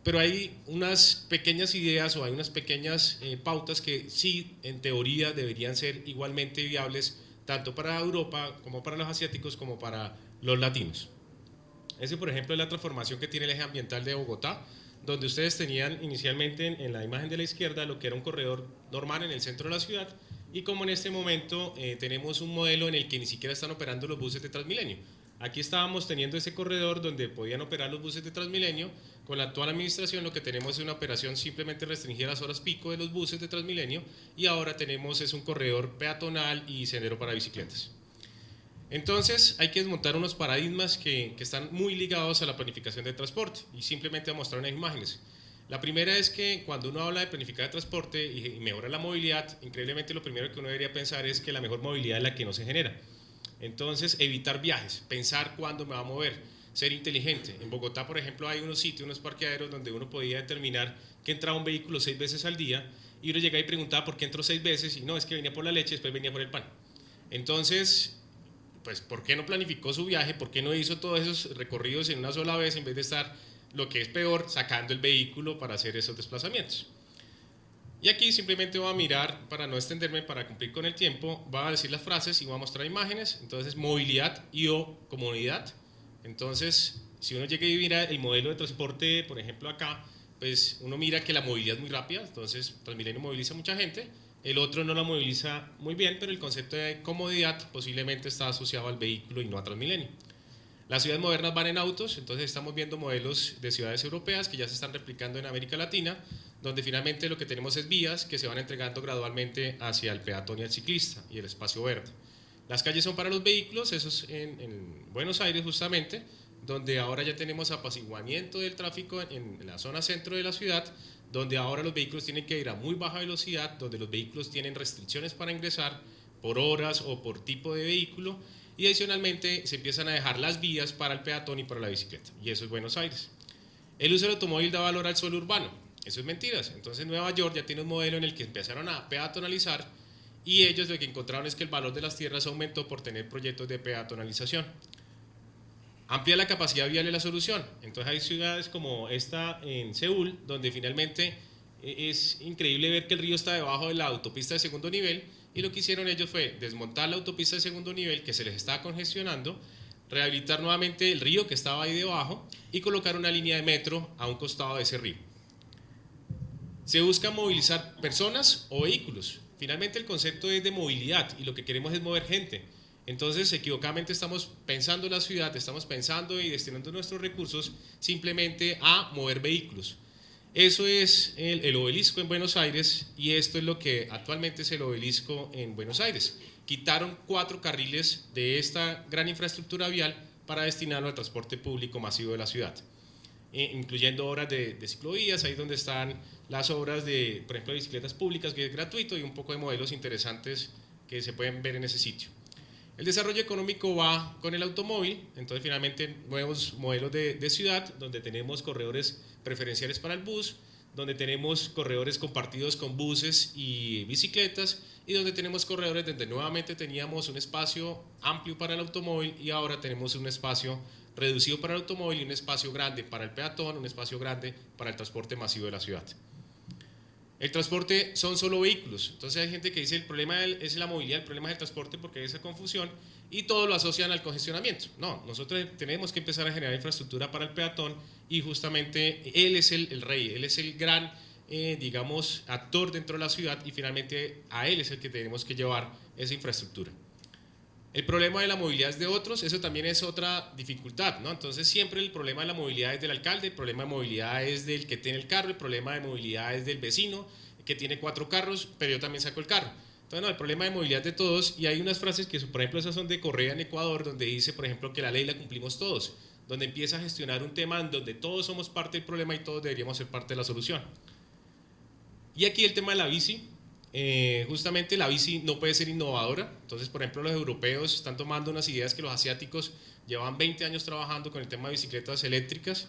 pero hay unas pequeñas ideas o hay unas pequeñas pautas que sí en teoría deberían ser igualmente viables tanto para Europa como para los asiáticos como para los latinos. Ese por ejemplo es la transformación que tiene el eje ambiental de Bogotá, donde ustedes tenían inicialmente en la imagen de la izquierda lo que era un corredor normal en el centro de la ciudad y como en este momento tenemos un modelo en el que ni siquiera están operando los buses de Transmilenio. Aquí estábamos teniendo ese corredor donde podían operar los buses de Transmilenio, con la actual administración lo que tenemos es una operación simplemente restringida a las horas pico de los buses de Transmilenio y ahora tenemos es un corredor peatonal y sendero para bicicletas. Entonces hay que desmontar unos paradigmas que están muy ligados a la planificación de transporte y simplemente a mostrar unas imágenes. La primera es que cuando uno habla de planificar el transporte y mejorar la movilidad, increíblemente lo primero que uno debería pensar es que la mejor movilidad es la que no se genera. Entonces evitar viajes, pensar cuándo me va a mover, ser inteligente. En Bogotá, por ejemplo, hay unos sitios, unos parqueaderos donde uno podía determinar que entraba un vehículo 6 veces al día y uno llegaba y preguntaba por qué entró 6 veces y no, es que venía por la leche, después venía por el pan. Entonces, pues, ¿por qué no planificó su viaje? ¿Por qué no hizo todos esos recorridos en una sola vez en vez de estar, lo que es peor, sacando el vehículo para hacer esos desplazamientos? Y aquí simplemente voy a mirar, para no extenderme, para cumplir con el tiempo, voy a decir las frases y voy a mostrar imágenes. Entonces, movilidad y o comodidad. Entonces, si uno llega y mira el modelo de transporte, por ejemplo acá, pues uno mira que la movilidad es muy rápida, entonces Transmilenio moviliza mucha gente. El otro no la moviliza muy bien, pero el concepto de comodidad posiblemente está asociado al vehículo y no a Transmilenio. Las ciudades modernas van en autos, entonces estamos viendo modelos de ciudades europeas que ya se están replicando en América Latina, donde finalmente lo que tenemos es vías que se van entregando gradualmente hacia el peatón y el ciclista y el espacio verde. Las calles son para los vehículos, eso es en Buenos Aires justamente, donde ahora ya tenemos apaciguamiento del tráfico en la zona centro de la ciudad, donde ahora los vehículos tienen que ir a muy baja velocidad, donde los vehículos tienen restricciones para ingresar por horas o por tipo de vehículo y adicionalmente se empiezan a dejar las vías para el peatón y para la bicicleta y eso es Buenos Aires. El uso del automóvil da valor al suelo urbano, eso es mentiras, entonces Nueva York ya tiene un modelo en el que empezaron a peatonalizar y ellos lo que encontraron es que el valor de las tierras aumentó por tener proyectos de peatonalización. Amplia la capacidad vial de la solución. Entonces hay ciudades como esta en Seúl, donde finalmente es increíble ver que el río está debajo de la autopista de segundo nivel y lo que hicieron ellos fue desmontar la autopista de segundo nivel que se les estaba congestionando, rehabilitar nuevamente el río que estaba ahí debajo y colocar una línea de metro a un costado de ese río. Se busca movilizar personas o vehículos. Finalmente el concepto es de movilidad y lo que queremos es mover gente. Entonces, equivocadamente estamos pensando la ciudad, estamos pensando y destinando nuestros recursos simplemente a mover vehículos. Eso es el obelisco en Buenos Aires y esto es lo que actualmente es el obelisco en Buenos Aires. Quitaron 4 carriles de esta gran infraestructura vial para destinarlo al transporte público masivo de la ciudad, incluyendo obras de ciclovías, ahí donde están las obras de, por ejemplo, de bicicletas públicas, que es gratuito, y un poco de modelos interesantes que se pueden ver en ese sitio. El desarrollo económico va con el automóvil, entonces finalmente nuevos modelos de ciudad, donde tenemos corredores preferenciales para el bus, donde tenemos corredores compartidos con buses y bicicletas, y donde tenemos corredores donde nuevamente teníamos un espacio amplio para el automóvil y ahora tenemos un espacio reducido para el automóvil y un espacio grande para el peatón, un espacio grande para el transporte masivo de la ciudad. El transporte son solo vehículos, entonces hay gente que dice el problema es la movilidad, el problema es el transporte porque hay esa confusión y todo lo asocian al congestionamiento. No, nosotros tenemos que empezar a generar infraestructura para el peatón y justamente él es el rey, él es el gran, digamos, actor dentro de la ciudad y finalmente a él es el que tenemos que llevar esa infraestructura. El problema de la movilidad es de otros, eso también es otra dificultad, ¿no? Entonces siempre el problema de la movilidad es del alcalde, el problema de movilidad es del que tiene el carro, el problema de movilidad es del vecino que tiene 4 carros, pero yo también saco el carro. Entonces no, el problema de movilidad es de todos y hay unas frases que, por ejemplo, esas son de Correa en Ecuador, donde dice, por ejemplo, que la ley la cumplimos todos, donde empieza a gestionar un tema en donde todos somos parte del problema y todos deberíamos ser parte de la solución. Y aquí el tema de la bici. Justamente la bici no puede ser innovadora, entonces por ejemplo los europeos están tomando unas ideas que los asiáticos llevan 20 años trabajando con el tema de bicicletas eléctricas.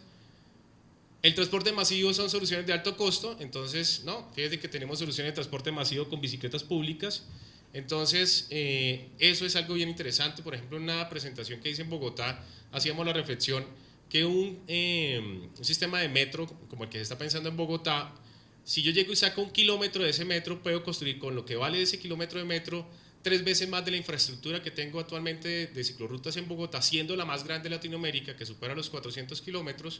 El transporte masivo son soluciones de alto costo, entonces no, fíjense que tenemos soluciones de transporte masivo con bicicletas públicas, entonces eso es algo bien interesante. Por ejemplo, en una presentación que hice en Bogotá hacíamos la reflexión que un sistema de metro como el que se está pensando en Bogotá, si yo llego y saco 1 kilómetro de ese metro, puedo construir con lo que vale ese kilómetro de metro 3 veces más de la infraestructura que tengo actualmente de ciclorrutas en Bogotá, siendo la más grande de Latinoamérica, que supera los 400 kilómetros.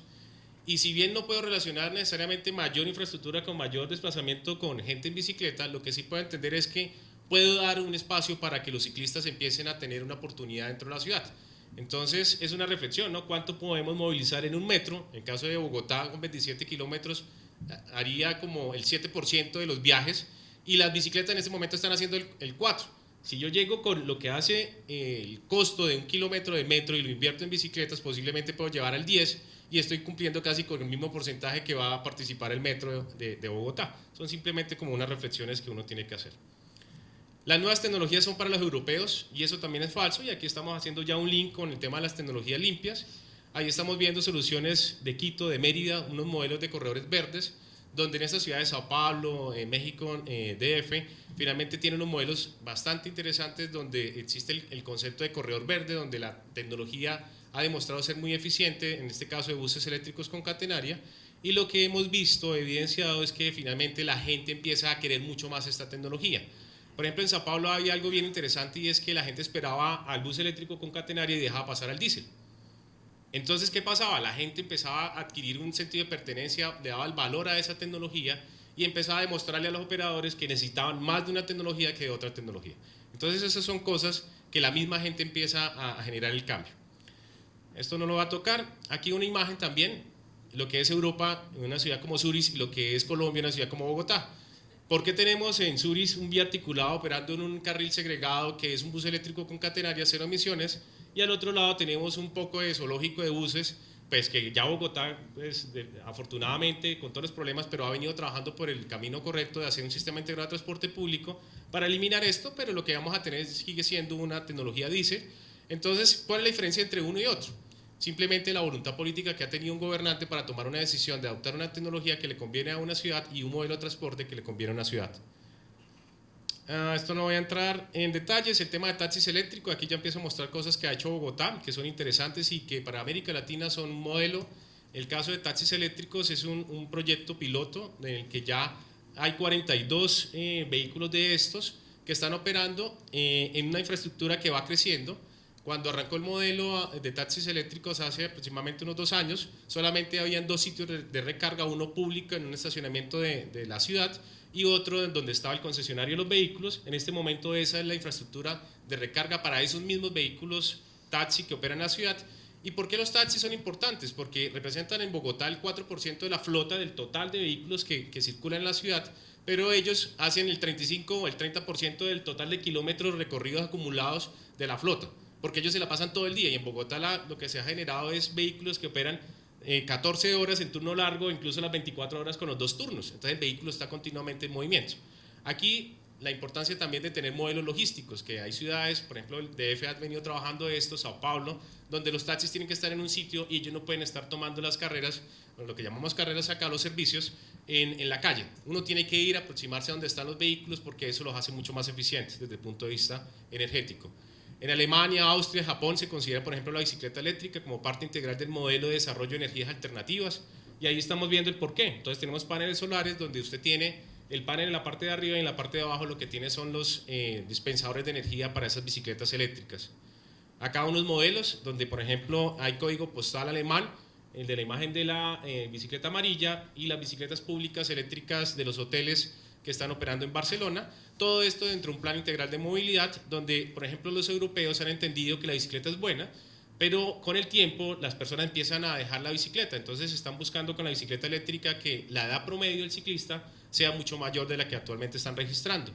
Y si bien no puedo relacionar necesariamente mayor infraestructura con mayor desplazamiento con gente en bicicleta, lo que sí puedo entender es que puedo dar un espacio para que los ciclistas empiecen a tener una oportunidad dentro de la ciudad. Entonces es una reflexión, ¿no? ¿Cuánto podemos movilizar en un metro? En el caso de Bogotá, con 27 kilómetros, haría como el 7% de los viajes y las bicicletas en este momento están haciendo el 4%. Si yo llego con lo que hace el costo de 1 kilómetro de metro y lo invierto en bicicletas, posiblemente puedo llevar al 10% y estoy cumpliendo casi con el mismo porcentaje que va a participar el metro de Bogotá. Son simplemente como unas reflexiones que uno tiene que hacer. Las nuevas tecnologías son para los europeos y eso también es falso, y aquí estamos haciendo ya un link con el tema de las tecnologías limpias. Ahí estamos viendo soluciones de Quito, de Mérida, unos modelos de corredores verdes, donde en esta ciudad de Sao Paulo, en México, DF, finalmente tienen unos modelos bastante interesantes donde existe el concepto de corredor verde, donde la tecnología ha demostrado ser muy eficiente, en este caso de buses eléctricos con catenaria, y lo que hemos visto, evidenciado, es que finalmente la gente empieza a querer mucho más esta tecnología. Por ejemplo, en Sao Paulo había algo bien interesante y es que la gente esperaba al bus eléctrico con catenaria y dejaba pasar al diésel. Entonces, ¿qué pasaba? La gente empezaba a adquirir un sentido de pertenencia, le daba el valor a esa tecnología y empezaba a demostrarle a los operadores que necesitaban más de una tecnología que de otra tecnología. Entonces, esas son cosas que la misma gente empieza a generar el cambio. Esto no lo va a tocar. Aquí una imagen también, lo que es Europa, una ciudad como Zurich, y lo que es Colombia, una ciudad como Bogotá. ¿Por qué tenemos en Zurich un biarticulado operando en un carril segregado que es un bus eléctrico con catenaria, 0 emisiones? Y al otro lado tenemos un poco de zoológico de buses, pues que ya Bogotá, pues, afortunadamente, con todos los problemas, pero ha venido trabajando por el camino correcto de hacer un sistema integrado de transporte público para eliminar esto, pero lo que vamos a tener sigue siendo una tecnología diésel. Entonces, ¿cuál es la diferencia entre uno y otro? Simplemente la voluntad política que ha tenido un gobernante para tomar una decisión de adoptar una tecnología que le conviene a una ciudad y un modelo de transporte que le conviene a una ciudad. Esto no voy a entrar en detalles. El tema de taxis eléctricos, aquí ya empiezo a mostrar cosas que ha hecho Bogotá, que son interesantes y que para América Latina son un modelo. El caso de taxis eléctricos es un proyecto piloto en el que ya hay 42 vehículos de estos que están operando en una infraestructura que va creciendo, Cuando arrancó el modelo de taxis eléctricos hace aproximadamente unos 2 años, solamente habían 2 sitios de recarga, uno público en un estacionamiento de la ciudad y otro en donde estaba el concesionario de los vehículos. En este momento esa es la infraestructura de recarga para esos mismos vehículos taxi que operan en la ciudad. ¿Y por qué los taxis son importantes? Porque representan en Bogotá el 4% de la flota del total de vehículos que circulan en la ciudad, pero ellos hacen el 35 o el 30% del total de kilómetros recorridos acumulados de la flota, porque ellos se la pasan todo el día y en Bogotá lo que se ha generado es vehículos que operan 14 horas en turno largo, incluso las 24 horas con los 2 turnos, entonces el vehículo está continuamente en movimiento. Aquí la importancia también de tener modelos logísticos, que hay ciudades, por ejemplo el DF ha venido trabajando esto, Sao Paulo, donde los taxis tienen que estar en un sitio y ellos no pueden estar tomando las carreras, lo que llamamos carreras acá, los servicios, en la calle. Uno tiene que ir a aproximarse a donde están los vehículos porque eso los hace mucho más eficientes desde el punto de vista energético. En Alemania, Austria, Japón se considera, por ejemplo, la bicicleta eléctrica como parte integral del modelo de desarrollo de energías alternativas y ahí estamos viendo el porqué. Entonces tenemos paneles solares donde usted tiene el panel en la parte de arriba y en la parte de abajo lo que tiene son los dispensadores de energía para esas bicicletas eléctricas. Acá unos modelos donde, por ejemplo, hay código postal alemán, el de la imagen de la bicicleta amarilla y las bicicletas públicas eléctricas de los hoteles que están operando en Barcelona. Todo esto dentro de un plan integral de movilidad donde, por ejemplo, los europeos han entendido que la bicicleta es buena, pero con el tiempo las personas empiezan a dejar la bicicleta, entonces están buscando con la bicicleta eléctrica que la edad promedio del ciclista sea mucho mayor de la que actualmente están registrando.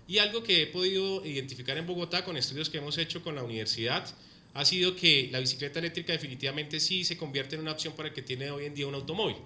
Y algo que he podido identificar en Bogotá con estudios que hemos hecho con la universidad ha sido que la bicicleta eléctrica definitivamente sí se convierte en una opción para el que tiene hoy en día un automóvil.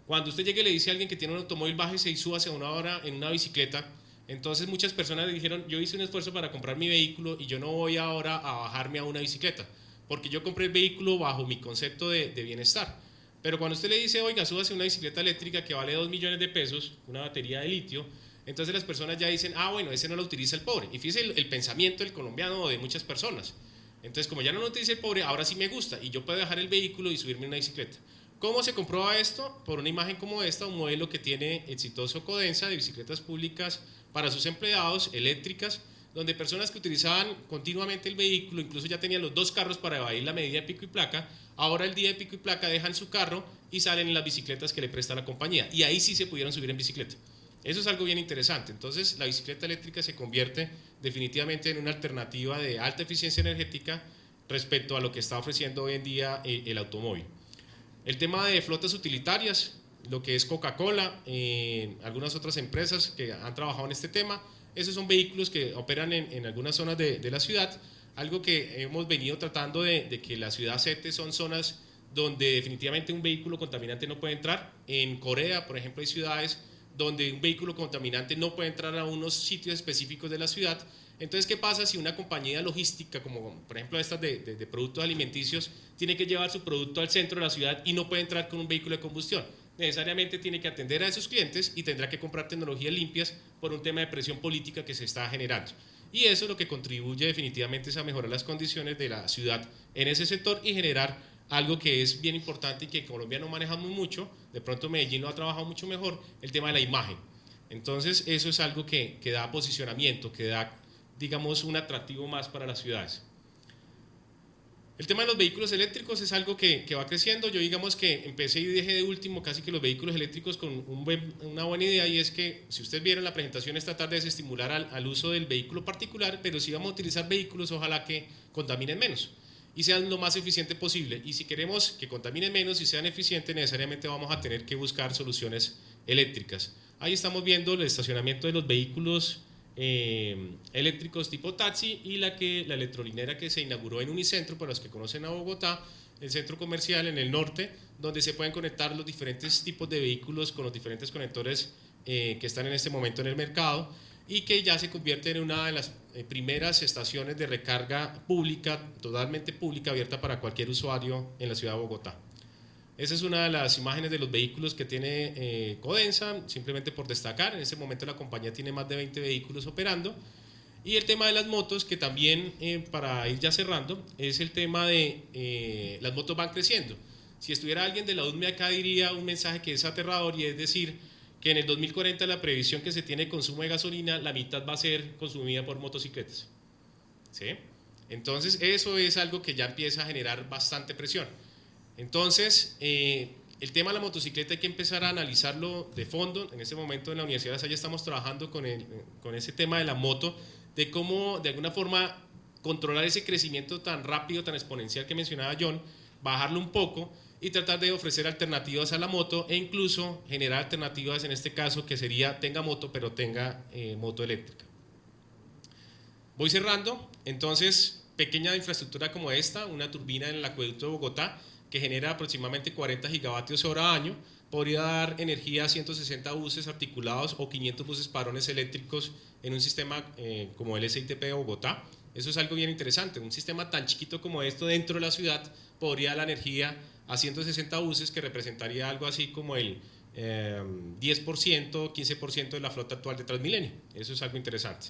Cuando usted llegue y le dice a alguien que tiene un automóvil, bájese y súbase a una hora en una bicicleta, entonces muchas personas le dijeron, yo hice un esfuerzo para comprar mi vehículo y yo no voy ahora a bajarme a una bicicleta, porque yo compré el vehículo bajo mi concepto de bienestar. Pero cuando usted le dice, oiga, súbase a una bicicleta eléctrica que vale 2 millones de pesos, una batería de litio, entonces las personas ya dicen, ah, bueno, ese no lo utiliza el pobre. Y fíjese el pensamiento del colombiano o de muchas personas. Entonces, como ya no lo utiliza el pobre, ahora sí me gusta y yo puedo dejar el vehículo y subirme a una bicicleta. ¿Cómo se comprueba esto? Por una imagen como esta, un modelo que tiene exitoso Codensa de bicicletas públicas para sus empleados, eléctricas, donde personas que utilizaban continuamente el vehículo, incluso ya tenían los 2 carros para evadir la medida de pico y placa, ahora el día de pico y placa dejan su carro y salen en las bicicletas que le presta la compañía. Y ahí sí se pudieron subir en bicicleta. Eso es algo bien interesante. Entonces, la bicicleta eléctrica se convierte definitivamente en una alternativa de alta eficiencia energética respecto a lo que está ofreciendo hoy en día el automóvil. El tema de flotas utilitarias, lo que es Coca-Cola, algunas otras empresas que han trabajado en este tema, esos son vehículos que operan en algunas zonas de la ciudad. Algo que hemos venido tratando de que la ciudad acepte son zonas donde definitivamente un vehículo contaminante no puede entrar. En Corea, por ejemplo, hay ciudades donde un vehículo contaminante no puede entrar a unos sitios específicos de la ciudad. Entonces, ¿qué pasa si una compañía logística, como por ejemplo estas de productos alimenticios, tiene que llevar su producto al centro de la ciudad y no puede entrar con un vehículo de combustión? Necesariamente tiene que atender a esos clientes y tendrá que comprar tecnologías limpias por un tema de presión política que se está generando. Y eso es lo que contribuye definitivamente es a mejorar las condiciones de la ciudad en ese sector y generar algo que es bien importante y que en Colombia no manejamos mucho, de pronto Medellín lo ha trabajado mucho mejor, el tema de la imagen. Entonces eso es algo que da posicionamiento, que da, digamos, un atractivo más para las ciudades. El tema de los vehículos eléctricos es algo que va creciendo. Yo digamos que empecé y dejé de último casi que los vehículos eléctricos con una buena idea, y es que si ustedes vieron la presentación esta tarde es estimular al uso del vehículo particular, pero si vamos a utilizar vehículos ojalá que contaminen menos y sean lo más eficiente posible, y si queremos que contaminen menos y sean eficientes necesariamente vamos a tener que buscar soluciones eléctricas. Ahí estamos viendo el estacionamiento de los vehículos eléctricos tipo taxi y la electrolinera que se inauguró en Unicentro, para los que conocen a Bogotá, el centro comercial en el norte, donde se pueden conectar los diferentes tipos de vehículos con los diferentes conectores que están en este momento en el mercado, y que ya se convierte en una de las primeras estaciones de recarga pública, totalmente pública, abierta para cualquier usuario en la ciudad de Bogotá. Esa es una de las imágenes de los vehículos que tiene Codensa, simplemente por destacar. En este momento la compañía tiene más de 20 vehículos operando. Y el tema de las motos, que también, para ir ya cerrando, es el tema de las motos van creciendo. Si estuviera alguien de la UDME acá diría un mensaje que es aterrador, y es decir, que en el 2040 la previsión que se tiene de consumo de gasolina, la mitad va a ser consumida por motocicletas. ¿Sí? Entonces eso es algo que ya empieza a generar bastante presión. Entonces el tema de la motocicleta hay que empezar a analizarlo de fondo. En este momento en la Universidad de La Salle estamos trabajando con ese tema de la moto, de cómo de alguna forma controlar ese crecimiento tan rápido, tan exponencial que mencionaba John, bajarlo un poco y tratar de ofrecer alternativas a la moto e incluso generar alternativas, en este caso que sería tenga moto pero tenga moto eléctrica. Voy cerrando. Entonces, pequeña infraestructura como esta, una turbina en el acueducto de Bogotá que genera aproximadamente 40 gigavatios hora año, podría dar energía a 160 buses articulados o 500 buses parones eléctricos en un sistema como el SITP de Bogotá. Eso es algo bien interesante. Un sistema tan chiquito como esto dentro de la ciudad podría dar la energía a 160 buses, que representaría algo así como el 10%, 15% de la flota actual de Transmilenio. Eso es algo interesante.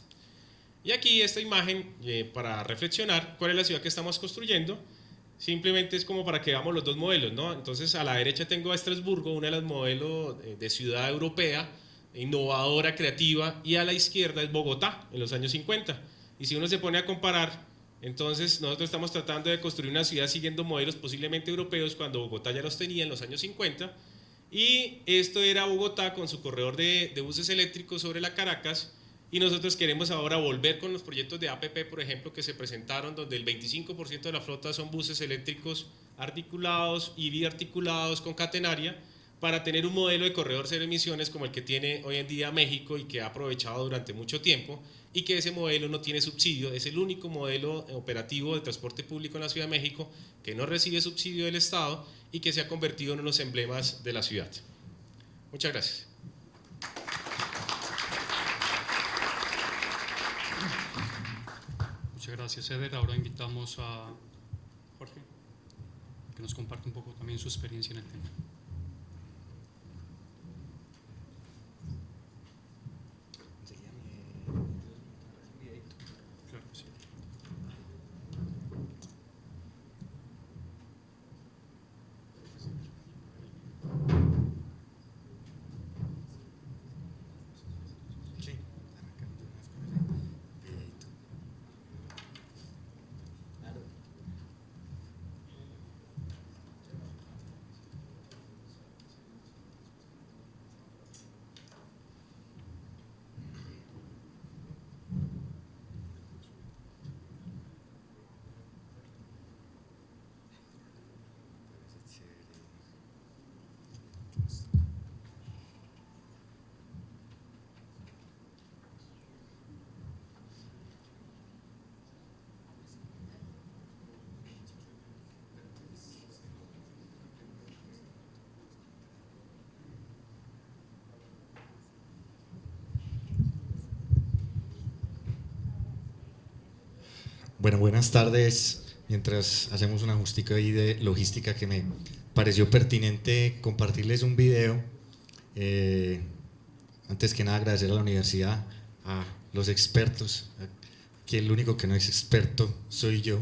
Y aquí esta imagen para reflexionar cuál es la ciudad que estamos construyendo. Simplemente es como para que veamos los dos modelos, ¿no? Entonces a la derecha tengo a Estrasburgo, una de las modelos de ciudad europea, innovadora, creativa, y a la izquierda es Bogotá, en los años 50. Y si uno se pone a comparar, entonces nosotros estamos tratando de construir una ciudad siguiendo modelos posiblemente europeos, cuando Bogotá ya los tenía en los años 50, y esto era Bogotá con su corredor de buses eléctricos sobre la Caracas. Y nosotros queremos ahora volver con los proyectos de APP, por ejemplo, que se presentaron, donde el 25% de la flota son buses eléctricos articulados y biarticulados con catenaria, para tener un modelo de corredor cero emisiones como el que tiene hoy en día México y que ha aprovechado durante mucho tiempo, y que ese modelo no tiene subsidio. Es el único modelo operativo de transporte público en la Ciudad de México que no recibe subsidio del Estado y que se ha convertido en uno de los emblemas de la ciudad. Muchas gracias. Muchas gracias, Eder. Ahora invitamos a Jorge, que nos comparte un poco también su experiencia en el tema. Claro que sí. Bueno, buenas tardes. Mientras hacemos una ajustica ahí de logística, que me pareció pertinente compartirles un video. Antes que nada, agradecer a la universidad, a los expertos, que el único que no es experto soy yo.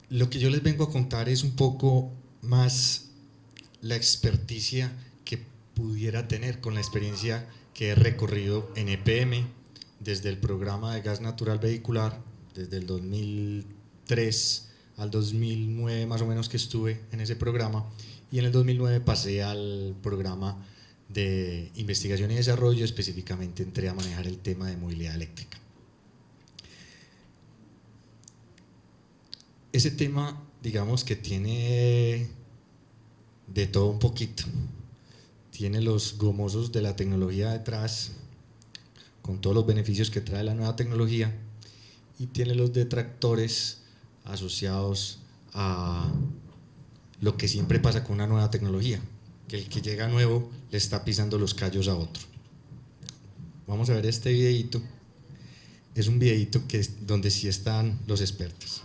Lo que yo les vengo a contar es un poco más la experticia que pudiera tener con la experiencia que he recorrido en EPM, desde el programa de gas natural vehicular, desde el 2003 al 2009 más o menos que estuve en ese programa, y en el 2009 pasé al programa de investigación y desarrollo. Específicamente entré a manejar el tema de movilidad eléctrica. Ese tema, digamos que tiene de todo un poquito. Tiene los gomosos de la tecnología detrás, con todos los beneficios que trae la nueva tecnología, y tiene los detractores asociados a lo que siempre pasa con una nueva tecnología, que el que llega nuevo le está pisando los callos a otro. Vamos a ver este videito. Es un videito donde sí están los expertos.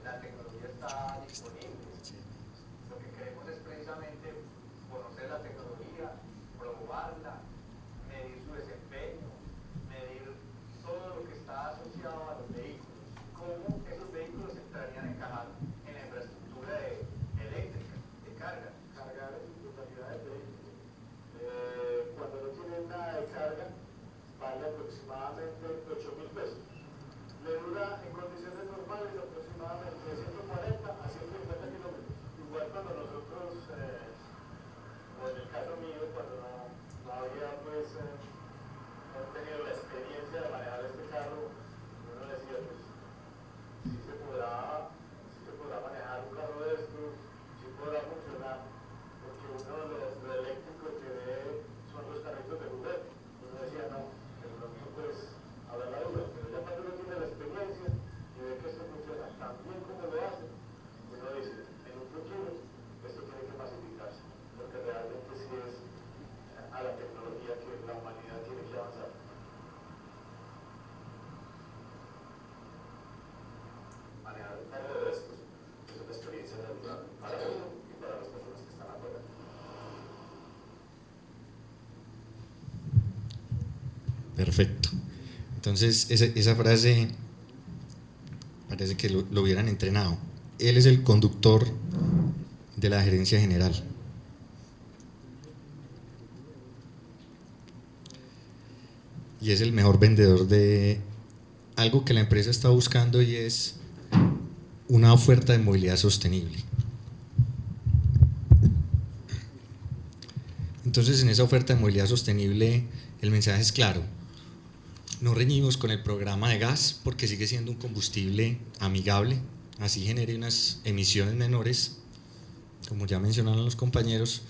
la tecnología está disponible. Lo que queremos es precisamente conocer la tecnología, probarla, medir su desempeño, medir todo lo que está asociado a los vehículos, cómo esos vehículos entrarían a encajar en la infraestructura eléctrica, de carga. Cargar en su totalidad del vehículo. Cuando no tienen nada de carga, vale aproximadamente 8.000 pesos. Le dura en condiciones normales aproximadamente de 140 a 150 kilómetros. Igual cuando nosotros, o en el caso mío, cuando no había pues, no he tenido la experiencia de manejar este carro, uno decía pues, si se podrá manejar un carro de estos, si podrá funcionar, porque uno lo eléctrico que ve son los carritos de juguete. Uno decía no, pero lo mío pues habrá la duda, pero ya cuando uno tiene la experiencia y ve que esto funciona tan bien como lo hace, uno dice, en un futuro esto tiene que masificarse, porque realmente sí es a la tecnología que la humanidad tiene que avanzar. Manejar un carro de estos es una experiencia natural para uno y para las personas que están afuera. Perfecto. Entonces, esa frase parece que lo hubieran entrenado. Él es el conductor de la gerencia general. Y es el mejor vendedor de algo que la empresa está buscando, y es una oferta de movilidad sostenible. Entonces, en esa oferta de movilidad sostenible, el mensaje es claro. No reñimos con el programa de gas porque sigue siendo un combustible amigable, así genere unas emisiones menores, como ya mencionaron los compañeros,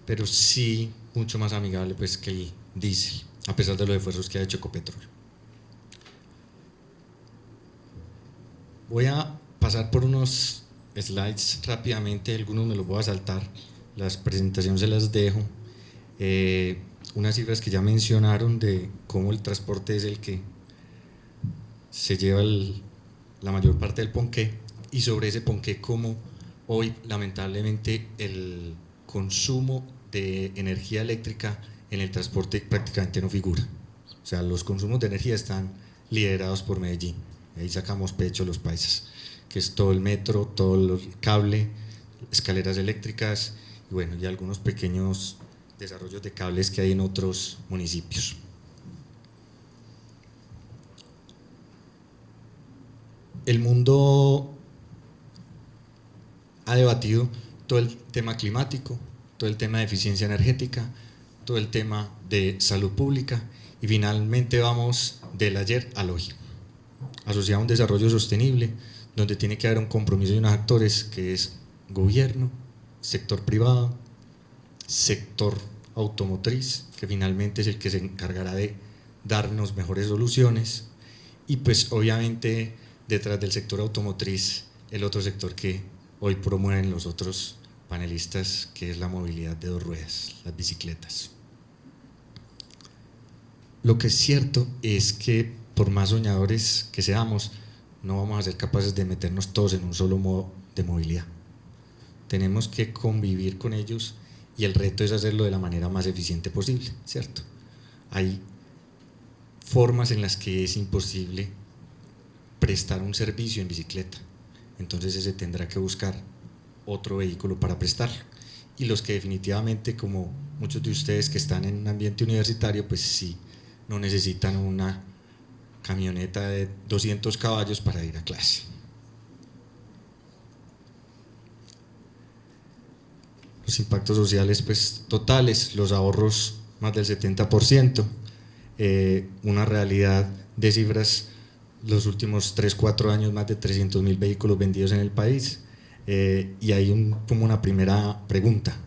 pero sí mucho más amigable pues que el diésel, a pesar de los esfuerzos que ha hecho Ecopetrol. Voy a pasar por unos slides rápidamente, algunos me los voy a saltar, las presentaciones se las dejo. Unas cifras que ya mencionaron de cómo el transporte es el que se lleva la mayor parte del ponqué, y sobre ese ponqué cómo hoy lamentablemente el consumo de energía eléctrica en el transporte prácticamente no figura. O sea, los consumos de energía están liderados por Medellín, ahí sacamos pecho los paisas, que es todo el metro, todo el cable, escaleras eléctricas y bueno, y algunos pequeños desarrollos de cables que hay en otros municipios. El mundo ha debatido todo el tema climático, todo el tema de eficiencia energética, todo el tema de salud pública, y finalmente vamos del ayer al hoy, asociado a un desarrollo sostenible donde tiene que haber un compromiso de unos actores que es gobierno, sector privado, sector automotriz, que finalmente es el que se encargará de darnos mejores soluciones, y pues obviamente detrás del sector automotriz el otro sector que hoy promueven los otros panelistas, que es la movilidad de dos ruedas, las bicicletas. Lo que es cierto es que por más soñadores que seamos, no vamos a ser capaces de meternos todos en un solo modo de movilidad. Tenemos que convivir con ellos y el reto es hacerlo de la manera más eficiente posible, ¿cierto? Hay formas en las que es imposible prestar un servicio en bicicleta, entonces ese tendrá que buscar otro vehículo para prestarlo, y los que definitivamente, como muchos de ustedes que están en un ambiente universitario, pues sí, no necesitan una camioneta de 200 caballos para ir a clase. Los impactos sociales pues totales, los ahorros más del 70%, una realidad de cifras, los últimos 3-4 años más de 300.000 vehículos vendidos en el país, y hay como una primera pregunta,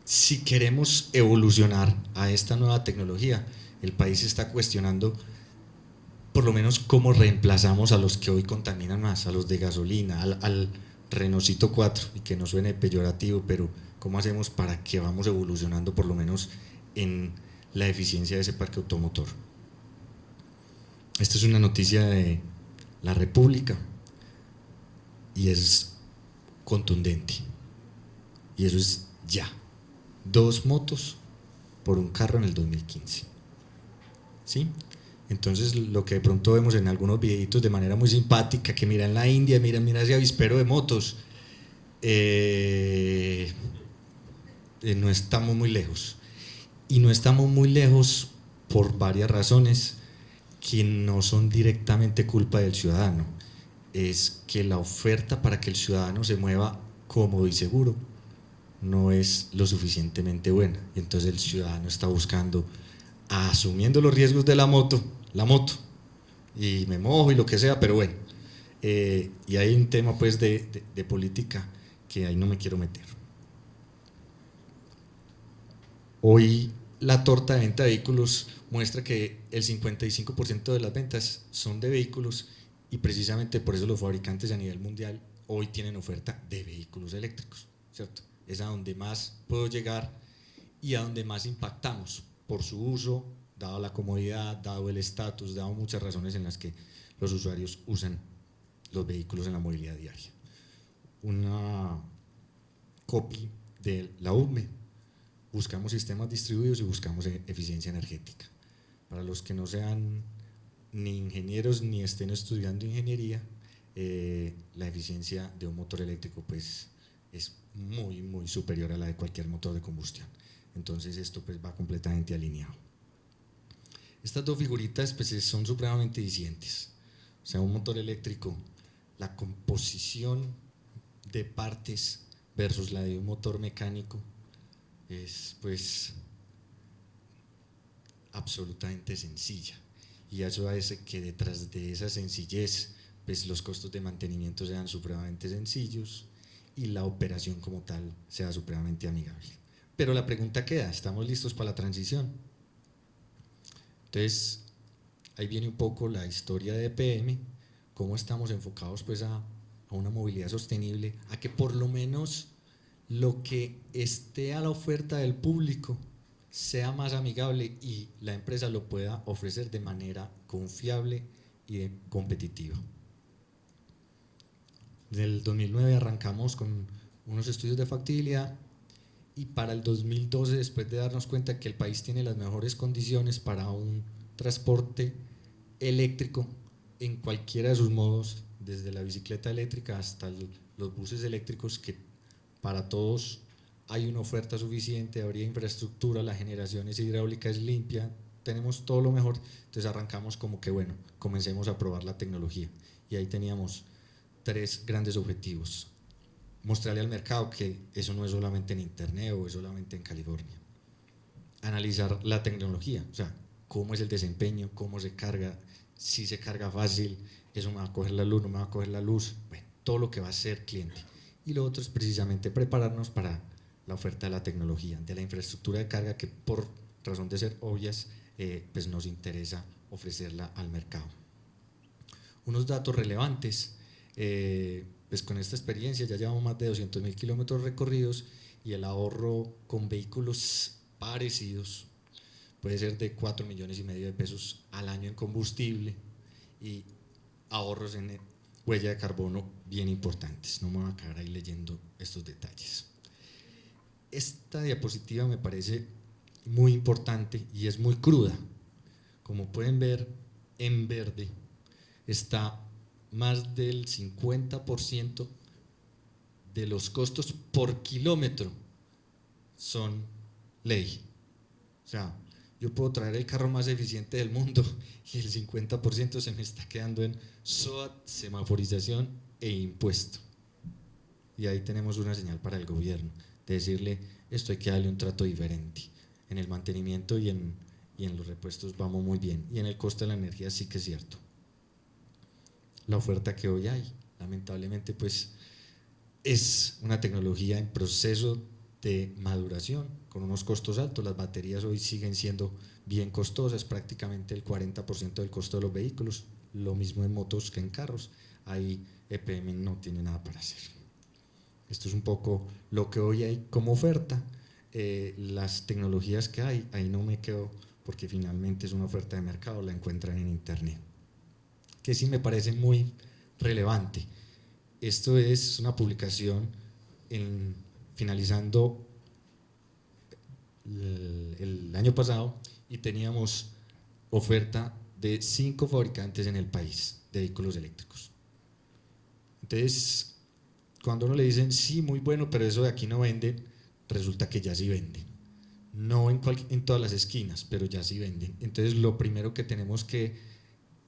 si queremos evolucionar a esta nueva tecnología, el país está cuestionando por lo menos cómo reemplazamos a los que hoy contaminan más, a los de gasolina, al Renaultcito 4, y que no suene peyorativo, pero ¿cómo hacemos para que vamos evolucionando por lo menos en la eficiencia de ese parque automotor? Esta es una noticia de la República, y es contundente, y eso es ya, 2 motos por un carro en el 2015, ¿sí? Entonces lo que de pronto vemos en algunos videitos de manera muy simpática, que mira en la India, mira ese avispero de motos, no estamos muy lejos, y no estamos muy lejos por varias razones que no son directamente culpa del ciudadano. Es que la oferta para que el ciudadano se mueva cómodo y seguro no es lo suficientemente buena, y entonces el ciudadano está buscando, asumiendo los riesgos de la moto, y me mojo y lo que sea, pero bueno, y hay un tema pues de política que ahí no me quiero meter. Hoy la torta de venta de vehículos muestra que el 55% de las ventas son de vehículos, y precisamente por eso los fabricantes a nivel mundial hoy tienen oferta de vehículos eléctricos, ¿cierto? Es a donde más puedo llegar y a donde más impactamos por su uso, dado la comodidad, dado el estatus, dado muchas razones en las que los usuarios usan los vehículos en la movilidad diaria. Una copy de la UME: buscamos sistemas distribuidos y buscamos eficiencia energética. Para los que no sean ni ingenieros ni estén estudiando ingeniería, la eficiencia de un motor eléctrico pues es muy superior a la de cualquier motor de combustión. Entonces esto pues va completamente alineado. Estas dos figuritas pues son supremamente dicientes. O sea, un motor eléctrico, la composición de partes versus la de un motor mecánico es pues absolutamente sencilla, y eso hace que detrás de esa sencillez pues los costos de mantenimiento sean supremamente sencillos y la operación como tal sea supremamente amigable. Pero la pregunta queda: ¿estamos listos para la transición? Entonces ahí viene un poco la historia de EPM, cómo estamos enfocados pues a una movilidad sostenible, a que por lo menos lo que esté a la oferta del público sea más amigable y la empresa lo pueda ofrecer de manera confiable y competitiva. Del 2009 arrancamos con unos estudios de factibilidad, y para el 2012, después de darnos cuenta que el país tiene las mejores condiciones para un transporte eléctrico en cualquiera de sus modos, desde la bicicleta eléctrica hasta los buses eléctricos, que para todos hay una oferta suficiente, habría infraestructura, la generación es hidráulica, es limpia, tenemos todo lo mejor. Entonces arrancamos como que bueno, comencemos a probar la tecnología, y ahí teníamos 3 grandes objetivos: mostrarle al mercado que eso no es solamente en internet o es solamente en California; analizar la tecnología, o sea, cómo es el desempeño, cómo se carga, si se carga fácil, eso me va a coger la luz, no me va a coger la luz, bueno, todo lo que va a ser cliente. Y lo otro es precisamente prepararnos para la oferta de la tecnología, de la infraestructura de carga, que por razón de ser obvias pues nos interesa ofrecerla al mercado. Unos datos relevantes: pues con esta experiencia ya llevamos más de 200.000 kilómetros recorridos, y el ahorro con vehículos parecidos puede ser de 4,5 millones de pesos al año en combustible, y ahorros en huella de carbono bien importantes. No me voy a quedar ahí leyendo estos detalles. Esta diapositiva me parece muy importante y es muy cruda. Como pueden ver, en verde está más del 50% de los costos por kilómetro son ley. O sea, yo puedo traer el carro más eficiente del mundo y el 50% se me está quedando en SOAT, semaforización e impuesto. Y ahí tenemos una señal para el gobierno de decirle: esto hay que darle un trato diferente. En el mantenimiento y en los repuestos vamos muy bien, y en el costo de la energía sí que es cierto. La oferta que hoy hay, lamentablemente, pues es una tecnología en proceso de maduración, con unos costos altos. Las baterías hoy siguen siendo bien costosas, prácticamente el 40% del costo de los vehículos, lo mismo en motos que en carros. Ahí EPM no tiene nada para hacer. Esto es un poco lo que hoy hay como oferta. Las tecnologías que hay, ahí no me quedo, porque finalmente es una oferta de mercado, la encuentran en internet. que sí me parece muy relevante. Esto es una publicación finalizando el año pasado y teníamos oferta de 5 fabricantes en el país de vehículos eléctricos. Entonces, cuando uno le dicen, sí, muy bueno, pero eso de aquí no venden, resulta que ya sí venden. No en todas las esquinas, pero ya sí venden. Entonces, lo primero que tenemos que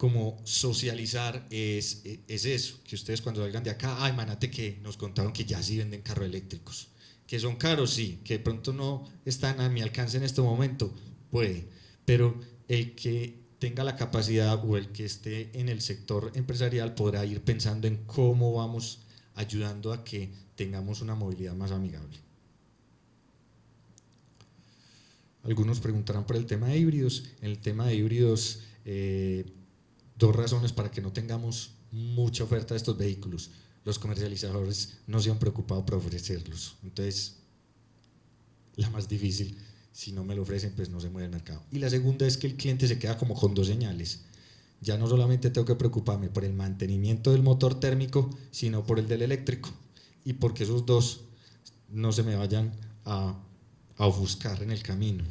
como socializar es eso, que ustedes cuando salgan de acá, imagínate que nos contaron que ya sí venden carros eléctricos, que son caros, sí, que de pronto no están a mi alcance en este momento, puede, pero el que tenga la capacidad o el que esté en el sector empresarial podrá ir pensando en cómo vamos ayudando a que tengamos una movilidad más amigable. Algunos preguntarán por el tema de híbridos. En el tema de híbridos, 2 razones para que no tengamos mucha oferta de estos vehículos. Los comercializadores no se han preocupado por ofrecerlos. Entonces, la más difícil, si no me lo ofrecen, pues no se mueve el mercado. Y la segunda es que el cliente se queda como con 2 señales. Ya no solamente tengo que preocuparme por el mantenimiento del motor térmico, sino por el del eléctrico. Y porque esos 2 no se me vayan a ofuscar en el camino.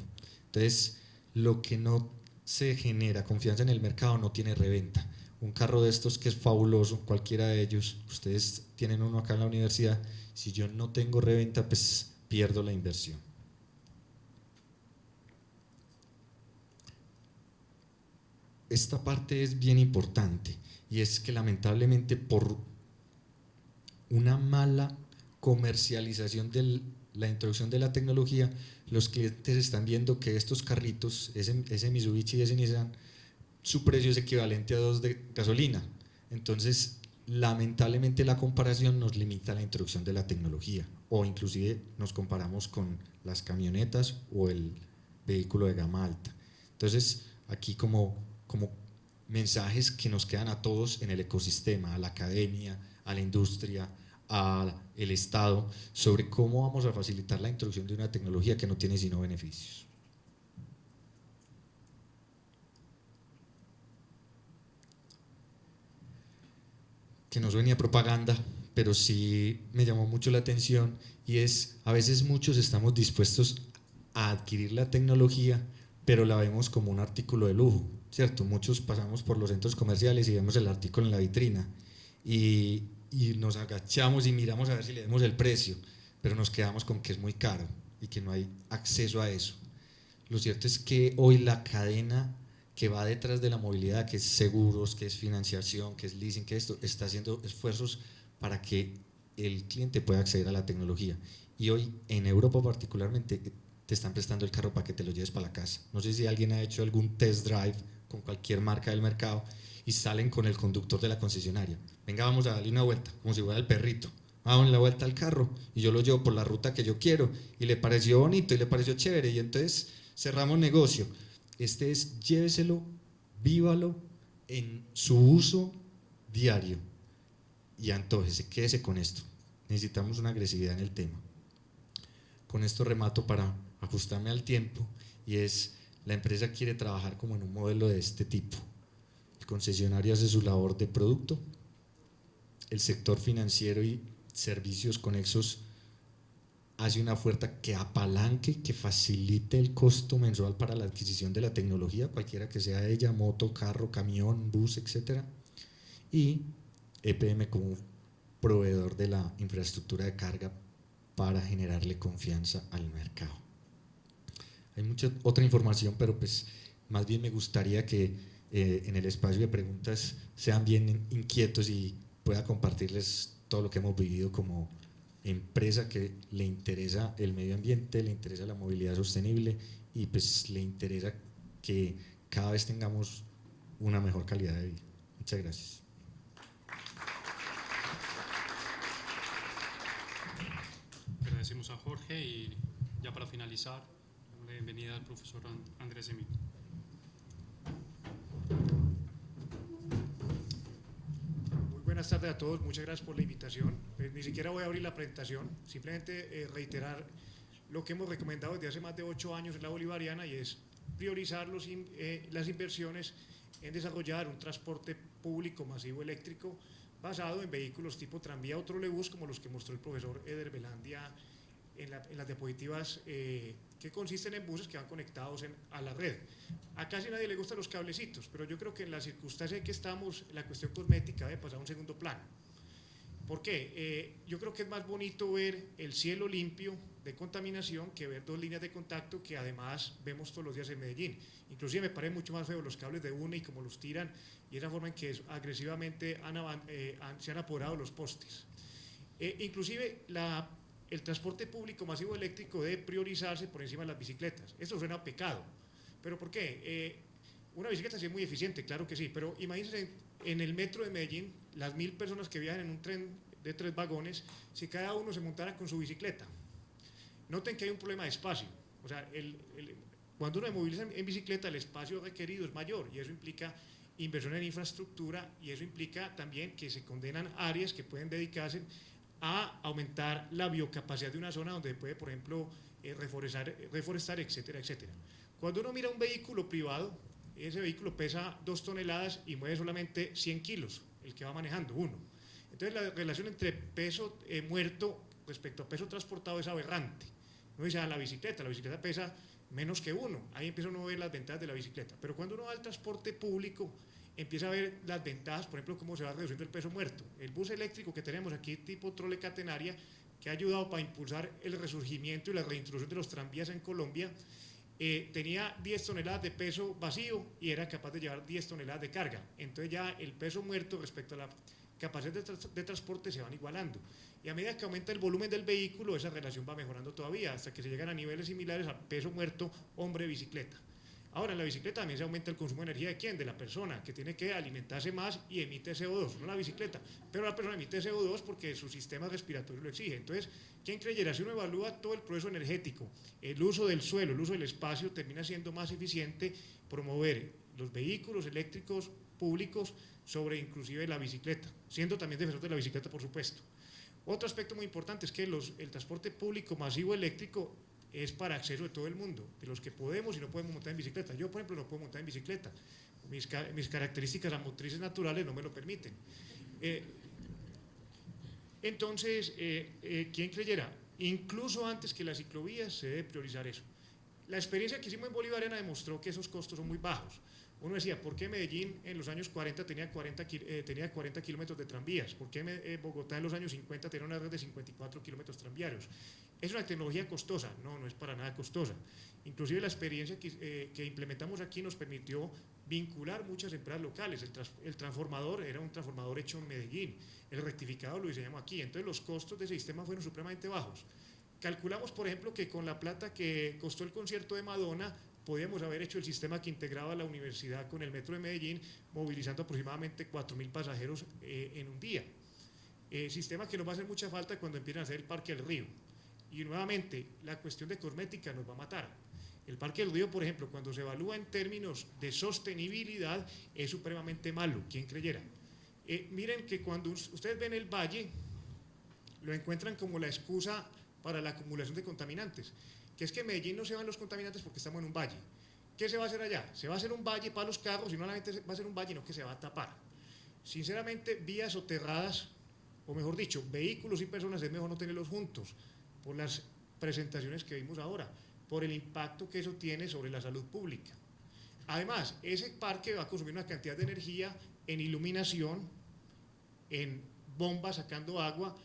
Entonces, lo que no se genera confianza en el mercado no tiene reventa. Un carro de estos que es fabuloso, cualquiera de ellos, ustedes tienen uno acá en la universidad, si yo no tengo reventa, pues pierdo la inversión. Esta parte es bien importante y es que lamentablemente por una mala comercialización de la introducción de la tecnología, los clientes están viendo que estos carritos, ese Mitsubishi y ese Nissan, su precio es equivalente a 2 de gasolina. Entonces, lamentablemente la comparación nos limita a la introducción de la tecnología, o inclusive nos comparamos con las camionetas o el vehículo de gama alta. Entonces, aquí como mensajes que nos quedan a todos en el ecosistema, a la academia, a la industria, al Estado, sobre cómo vamos a facilitar la introducción de una tecnología que no tiene sino beneficios. Que no suene a propaganda, pero sí me llamó mucho la atención, y es, a veces muchos estamos dispuestos a adquirir la tecnología, pero la vemos como un artículo de lujo, ¿cierto? Muchos pasamos por los centros comerciales y vemos el artículo en la vitrina y nos agachamos y miramos a ver si le demos el precio, pero nos quedamos con que es muy caro y que no hay acceso a eso. Lo cierto es que hoy la cadena que va detrás de la movilidad, que es seguros, que es financiación, que es leasing, que esto, está haciendo esfuerzos para que el cliente pueda acceder a la tecnología. Y hoy en Europa particularmente te están prestando el carro para que te lo lleves para la casa. No sé si alguien ha hecho algún test drive con cualquier marca del mercado y salen con el conductor de la concesionaria. Venga, vamos a darle una vuelta, como si fuera el perrito. Vamos a la vuelta al carro y yo lo llevo por la ruta que yo quiero, y le pareció bonito y le pareció chévere, y entonces cerramos negocio. Este es, lléveselo, vívalo en su uso diario y antójese, quédese con esto. Necesitamos una agresividad en el tema. Con esto remato para ajustarme al tiempo, y es, la empresa quiere trabajar como en un modelo de este tipo. El concesionario hace su labor de producto, el sector financiero y servicios conexos hace una oferta que apalanque, que facilite el costo mensual para la adquisición de la tecnología, cualquiera que sea ella, moto, carro, camión, bus, etc. Y EPM como proveedor de la infraestructura de carga para generarle confianza al mercado. Hay mucha otra información, pero pues más bien me gustaría que en el espacio de preguntas sean bien inquietos y pueda compartirles todo lo que hemos vivido como empresa que le interesa el medio ambiente, le interesa la movilidad sostenible y pues le interesa que cada vez tengamos una mejor calidad de vida. Muchas gracias. Agradecemos a Jorge y ya para finalizar, la bienvenida al profesor Andrés Emilio. Buenas tardes a todos, muchas gracias por la invitación. Ni siquiera voy a abrir la presentación, simplemente reiterar lo que hemos recomendado desde hace más de 8 años en la Bolivariana, y es priorizar las inversiones en desarrollar un transporte público masivo eléctrico basado en vehículos tipo tranvía o trolebús, como los que mostró el profesor Eder Belandia en las diapositivas, que consisten en buses que van conectados a la red. A casi nadie le gustan los cablecitos, pero yo creo que en la circunstancia en que estamos, la cuestión cosmética debe pasar a un segundo plano. ¿Por qué? Yo creo que es más bonito ver el cielo limpio de contaminación que ver dos líneas de contacto que además vemos todos los días en Medellín. Inclusive me parece mucho más feo los cables de UNE y cómo los tiran y esa forma en que agresivamente se han apoderado los postes. Inclusive el transporte público masivo eléctrico debe priorizarse por encima de las bicicletas. Esto suena a pecado, pero ¿por qué? Una bicicleta sí es muy eficiente, claro que sí, pero imagínense en el metro de Medellín, las 1000 personas que viajan en un tren de 3 vagones, si cada uno se montara con su bicicleta. Noten que hay un problema de espacio, o sea, cuando uno se moviliza en bicicleta, el espacio requerido es mayor y eso implica inversión en infraestructura y eso implica también que se condenan áreas que pueden dedicarse a aumentar la biocapacidad de una zona donde puede, por ejemplo, reforestar, etcétera, etcétera. Cuando uno mira un vehículo privado, ese vehículo pesa 2 toneladas y mueve solamente 100 kilos, el que va manejando, uno. Entonces la relación entre peso muerto respecto a peso transportado es aberrante. Uno dice, la bicicleta pesa menos que uno, ahí empieza uno a ver las ventajas de la bicicleta. Pero cuando uno va al transporte público, empieza a ver las ventajas, por ejemplo, cómo se va reduciendo el peso muerto. El bus eléctrico que tenemos aquí, tipo trole catenaria, que ha ayudado para impulsar el resurgimiento y la reintroducción de los tranvías en Colombia, tenía 10 toneladas de peso vacío y era capaz de llevar 10 toneladas de carga. Entonces ya el peso muerto respecto a la capacidad de transporte se van igualando. Y a medida que aumenta el volumen del vehículo, esa relación va mejorando todavía, hasta que se llegan a niveles similares a peso muerto hombre-bicicleta. Ahora, en la bicicleta también se aumenta el consumo de energía de ¿quién? De la persona, que tiene que alimentarse más y emite CO2, no la bicicleta. Pero la persona emite CO2 porque su sistema respiratorio lo exige. Entonces, ¿quién creyera? Si uno evalúa todo el proceso energético, el uso del suelo, el uso del espacio, termina siendo más eficiente promover los vehículos eléctricos públicos sobre inclusive la bicicleta, siendo también defensor de la bicicleta, por supuesto. Otro aspecto muy importante es que el transporte público masivo eléctrico es para acceso de todo el mundo, de los que podemos y no podemos montar en bicicleta. Yo, por ejemplo, no puedo montar en bicicleta. Mis características motrices naturales no me lo permiten. Entonces, ¿quién creyera? Incluso antes que las ciclovías se debe priorizar eso. La experiencia que hicimos en Bolivariana demostró que esos costos son muy bajos. Uno decía, ¿por qué Medellín en los años 40 tenía 40 kilómetros de tranvías? ¿Por qué Bogotá en los años 50 tenía una red de 54 kilómetros tranviarios? ¿Es una tecnología costosa? No, no es para nada costosa. Inclusive la experiencia que implementamos aquí nos permitió vincular muchas empresas locales. El transformador era un transformador hecho en Medellín, el rectificador lo diseñamos aquí, entonces los costos de ese sistema fueron supremamente bajos. Calculamos, por ejemplo, que con la plata que costó el concierto de Madonna, podíamos haber hecho el sistema que integraba la universidad con el metro de Medellín, movilizando aproximadamente 4.000 pasajeros en un día. Sistema que nos va a hacer mucha falta cuando empiecen a hacer el Parque del Río. Y nuevamente, la cuestión de cosmética nos va a matar. El Parque del Río, por ejemplo, cuando se evalúa en términos de sostenibilidad, es supremamente malo, ¿quién creyera? Miren que cuando ustedes ven el valle, lo encuentran como la excusa para la acumulación de contaminantes, que es que en Medellín no se van los contaminantes porque estamos en un valle. ¿Qué se va a hacer allá? Se va a hacer un valle para los carros y no solamente va a ser un valle, no que se va a tapar. Sinceramente, vías soterradas, o mejor dicho, vehículos y personas es mejor no tenerlos juntos, por las presentaciones que vimos ahora, por el impacto que eso tiene sobre la salud pública. Además, ese parque va a consumir una cantidad de energía en iluminación, en bombas sacando agua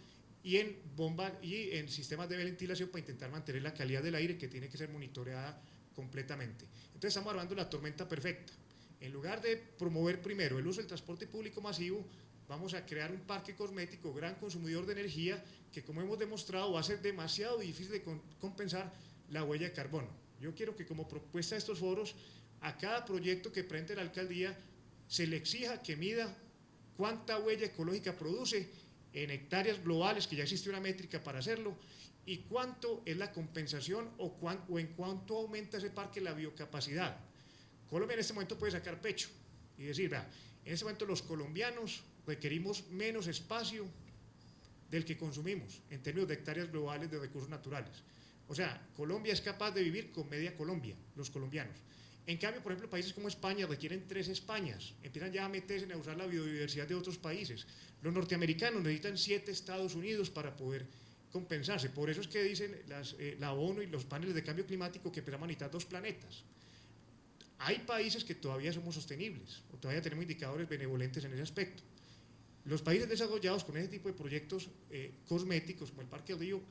y en sistemas de ventilación para intentar mantener la calidad del aire que tiene que ser monitoreada completamente. Entonces estamos armando la tormenta perfecta. En lugar de promover primero el uso del transporte público masivo, vamos a crear un parque cosmético, gran consumidor de energía, que como hemos demostrado va a ser demasiado difícil de compensar la huella de carbono. Yo quiero que como propuesta de estos foros, a cada proyecto que presente la alcaldía, se le exija que mida cuánta huella ecológica produce en hectáreas globales, que ya existe una métrica para hacerlo, y cuánto es la compensación o en cuánto aumenta ese parque la biocapacidad. Colombia en este momento puede sacar pecho y decir, vea, en este momento los colombianos requerimos menos espacio del que consumimos en términos de hectáreas globales de recursos naturales. O sea, Colombia es capaz de vivir con media Colombia, los colombianos. En cambio, por ejemplo, países como España requieren 3 Españas, empiezan ya a meterse a usar la biodiversidad de otros países. Los norteamericanos necesitan 7 Estados Unidos para poder compensarse. Por eso es que dicen la ONU y los paneles de cambio climático que empezamos a necesitar 2 planetas. Hay países que todavía somos sostenibles, o todavía tenemos indicadores benevolentes en ese aspecto. Los países desarrollados con ese tipo de proyectos cosméticos, como el Parque Río,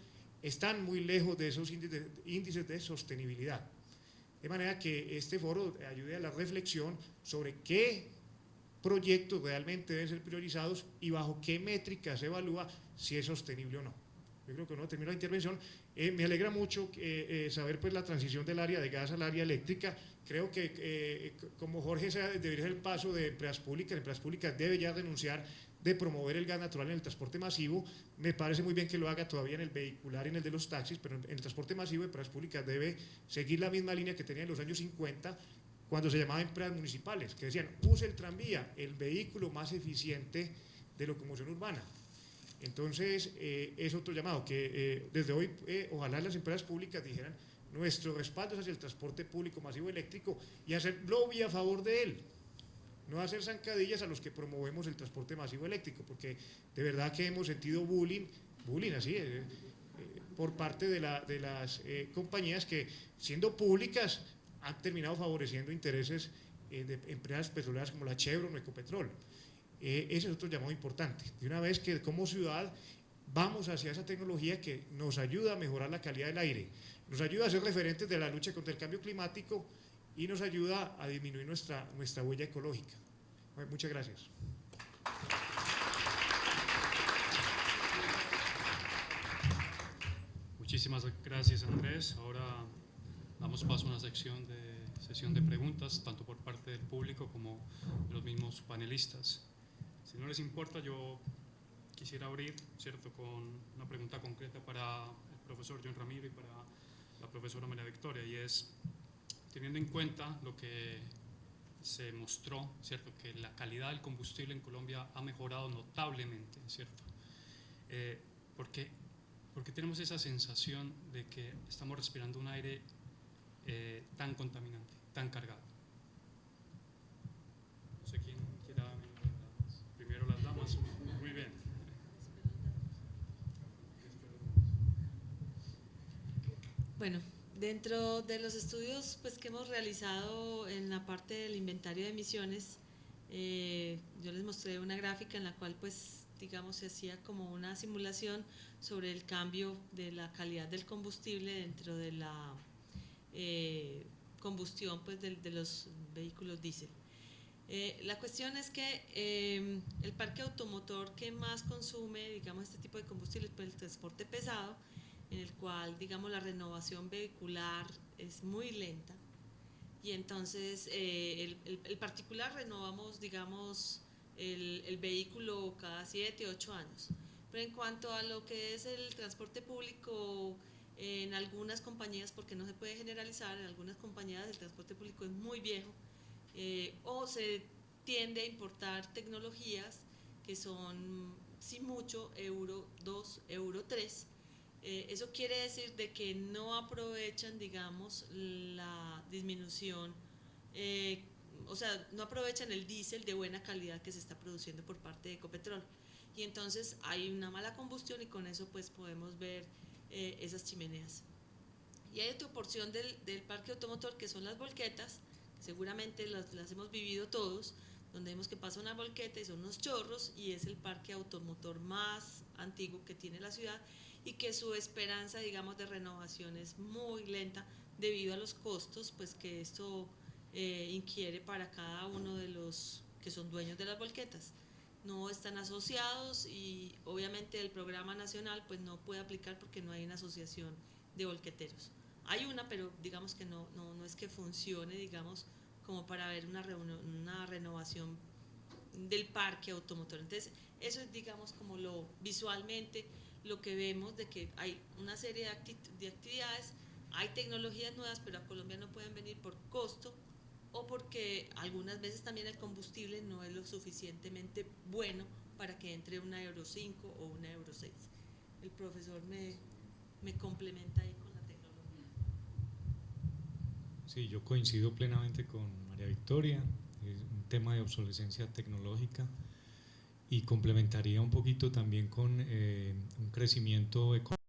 están muy lejos de esos índices de sostenibilidad. De manera que este foro ayude a la reflexión sobre qué proyectos realmente deben ser priorizados y bajo qué métricas se evalúa si es sostenible o no. Yo creo que uno termina la intervención. Me alegra mucho saber pues, la transición del área de gas al área eléctrica. Creo que como Jorge debería ser el paso de empresas públicas. Empresas públicas debe ya renunciar de promover el gas natural en el transporte masivo. Me parece muy bien que lo haga todavía en el vehicular y en el de los taxis, pero en el transporte masivo, empresas públicas debe seguir la misma línea que tenía en los años 50, cuando se llamaba empresas municipales, que decían, use el tranvía, el vehículo más eficiente de locomoción urbana. Entonces, es otro llamado, que desde hoy, ojalá las empresas públicas dijeran, nuestro respaldo es hacia el transporte público masivo eléctrico y hacer lobby a favor de él. No hacer zancadillas a los que promovemos el transporte masivo eléctrico, porque de verdad que hemos sentido bullying así, por parte de las compañías que, siendo públicas, han terminado favoreciendo intereses de empresas petroleras como la Chevron o Ecopetrol. Ese es otro llamado importante. De una vez que como ciudad vamos hacia esa tecnología que nos ayuda a mejorar la calidad del aire, nos ayuda a ser referentes de la lucha contra el cambio climático y nos ayuda a disminuir nuestra huella ecológica. Bueno, muchas gracias. Muchísimas gracias, Andrés. Ahora damos paso a una sesión de preguntas, tanto por parte del público como de los mismos panelistas. Si no les importa, yo quisiera abrir, ¿cierto?, con una pregunta concreta para el profesor John Ramiro y para la profesora María Victoria, y es, teniendo en cuenta lo que se mostró, ¿cierto?, que la calidad del combustible en Colombia ha mejorado notablemente, ¿cierto? ¿Por qué tenemos esa sensación de que estamos respirando un aire tan contaminante, tan cargado? No sé quién quiera, primero las damas. Muy bien. Bueno, dentro de los estudios pues, que hemos realizado en la parte del inventario de emisiones, yo les mostré una gráfica en la cual pues, digamos, se hacía como una simulación sobre el cambio de la calidad del combustible dentro de la combustión pues, de los vehículos diésel. La cuestión es que el parque automotor que más consume, digamos, este tipo de combustibles, pues el transporte pesado, en el cual, digamos, la renovación vehicular es muy lenta, y entonces el particular renovamos, digamos, el vehículo cada 7, 8 años. Pero en cuanto a lo que es el transporte público, en algunas compañías, porque no se puede generalizar, en algunas compañías el transporte público es muy viejo, o se tiende a importar tecnologías que son, si mucho, Euro 2, Euro 3. Eso quiere decir de que no aprovechan, digamos, la disminución, o sea, no aprovechan el diésel de buena calidad que se está produciendo por parte de Ecopetrol. Y entonces hay una mala combustión y con eso pues podemos ver esas chimeneas. Y hay otra porción del parque automotor que son las volquetas, que seguramente las hemos vivido todos, donde vemos que pasa una volqueta y son unos chorros, y es el parque automotor más antiguo que tiene la ciudad, y que su esperanza, digamos, de renovación es muy lenta debido a los costos pues, que esto inquiere para cada uno de los que son dueños de las volquetas. No están asociados y obviamente el programa nacional pues, no puede aplicar porque no hay una asociación de volqueteros. Hay una, pero digamos que no es que funcione, digamos, como para ver una renovación del parque automotor. Entonces, eso es, digamos, como lo visualmente lo que vemos de que hay una serie de actividades, hay tecnologías nuevas, pero a Colombia no pueden venir por costo o porque algunas veces también el combustible no es lo suficientemente bueno para que entre una Euro 5 o una Euro 6. El profesor me complementa ahí con la tecnología. Sí, yo coincido plenamente con María Victoria, es un tema de obsolescencia tecnológica y complementaría un poquito también con un crecimiento económico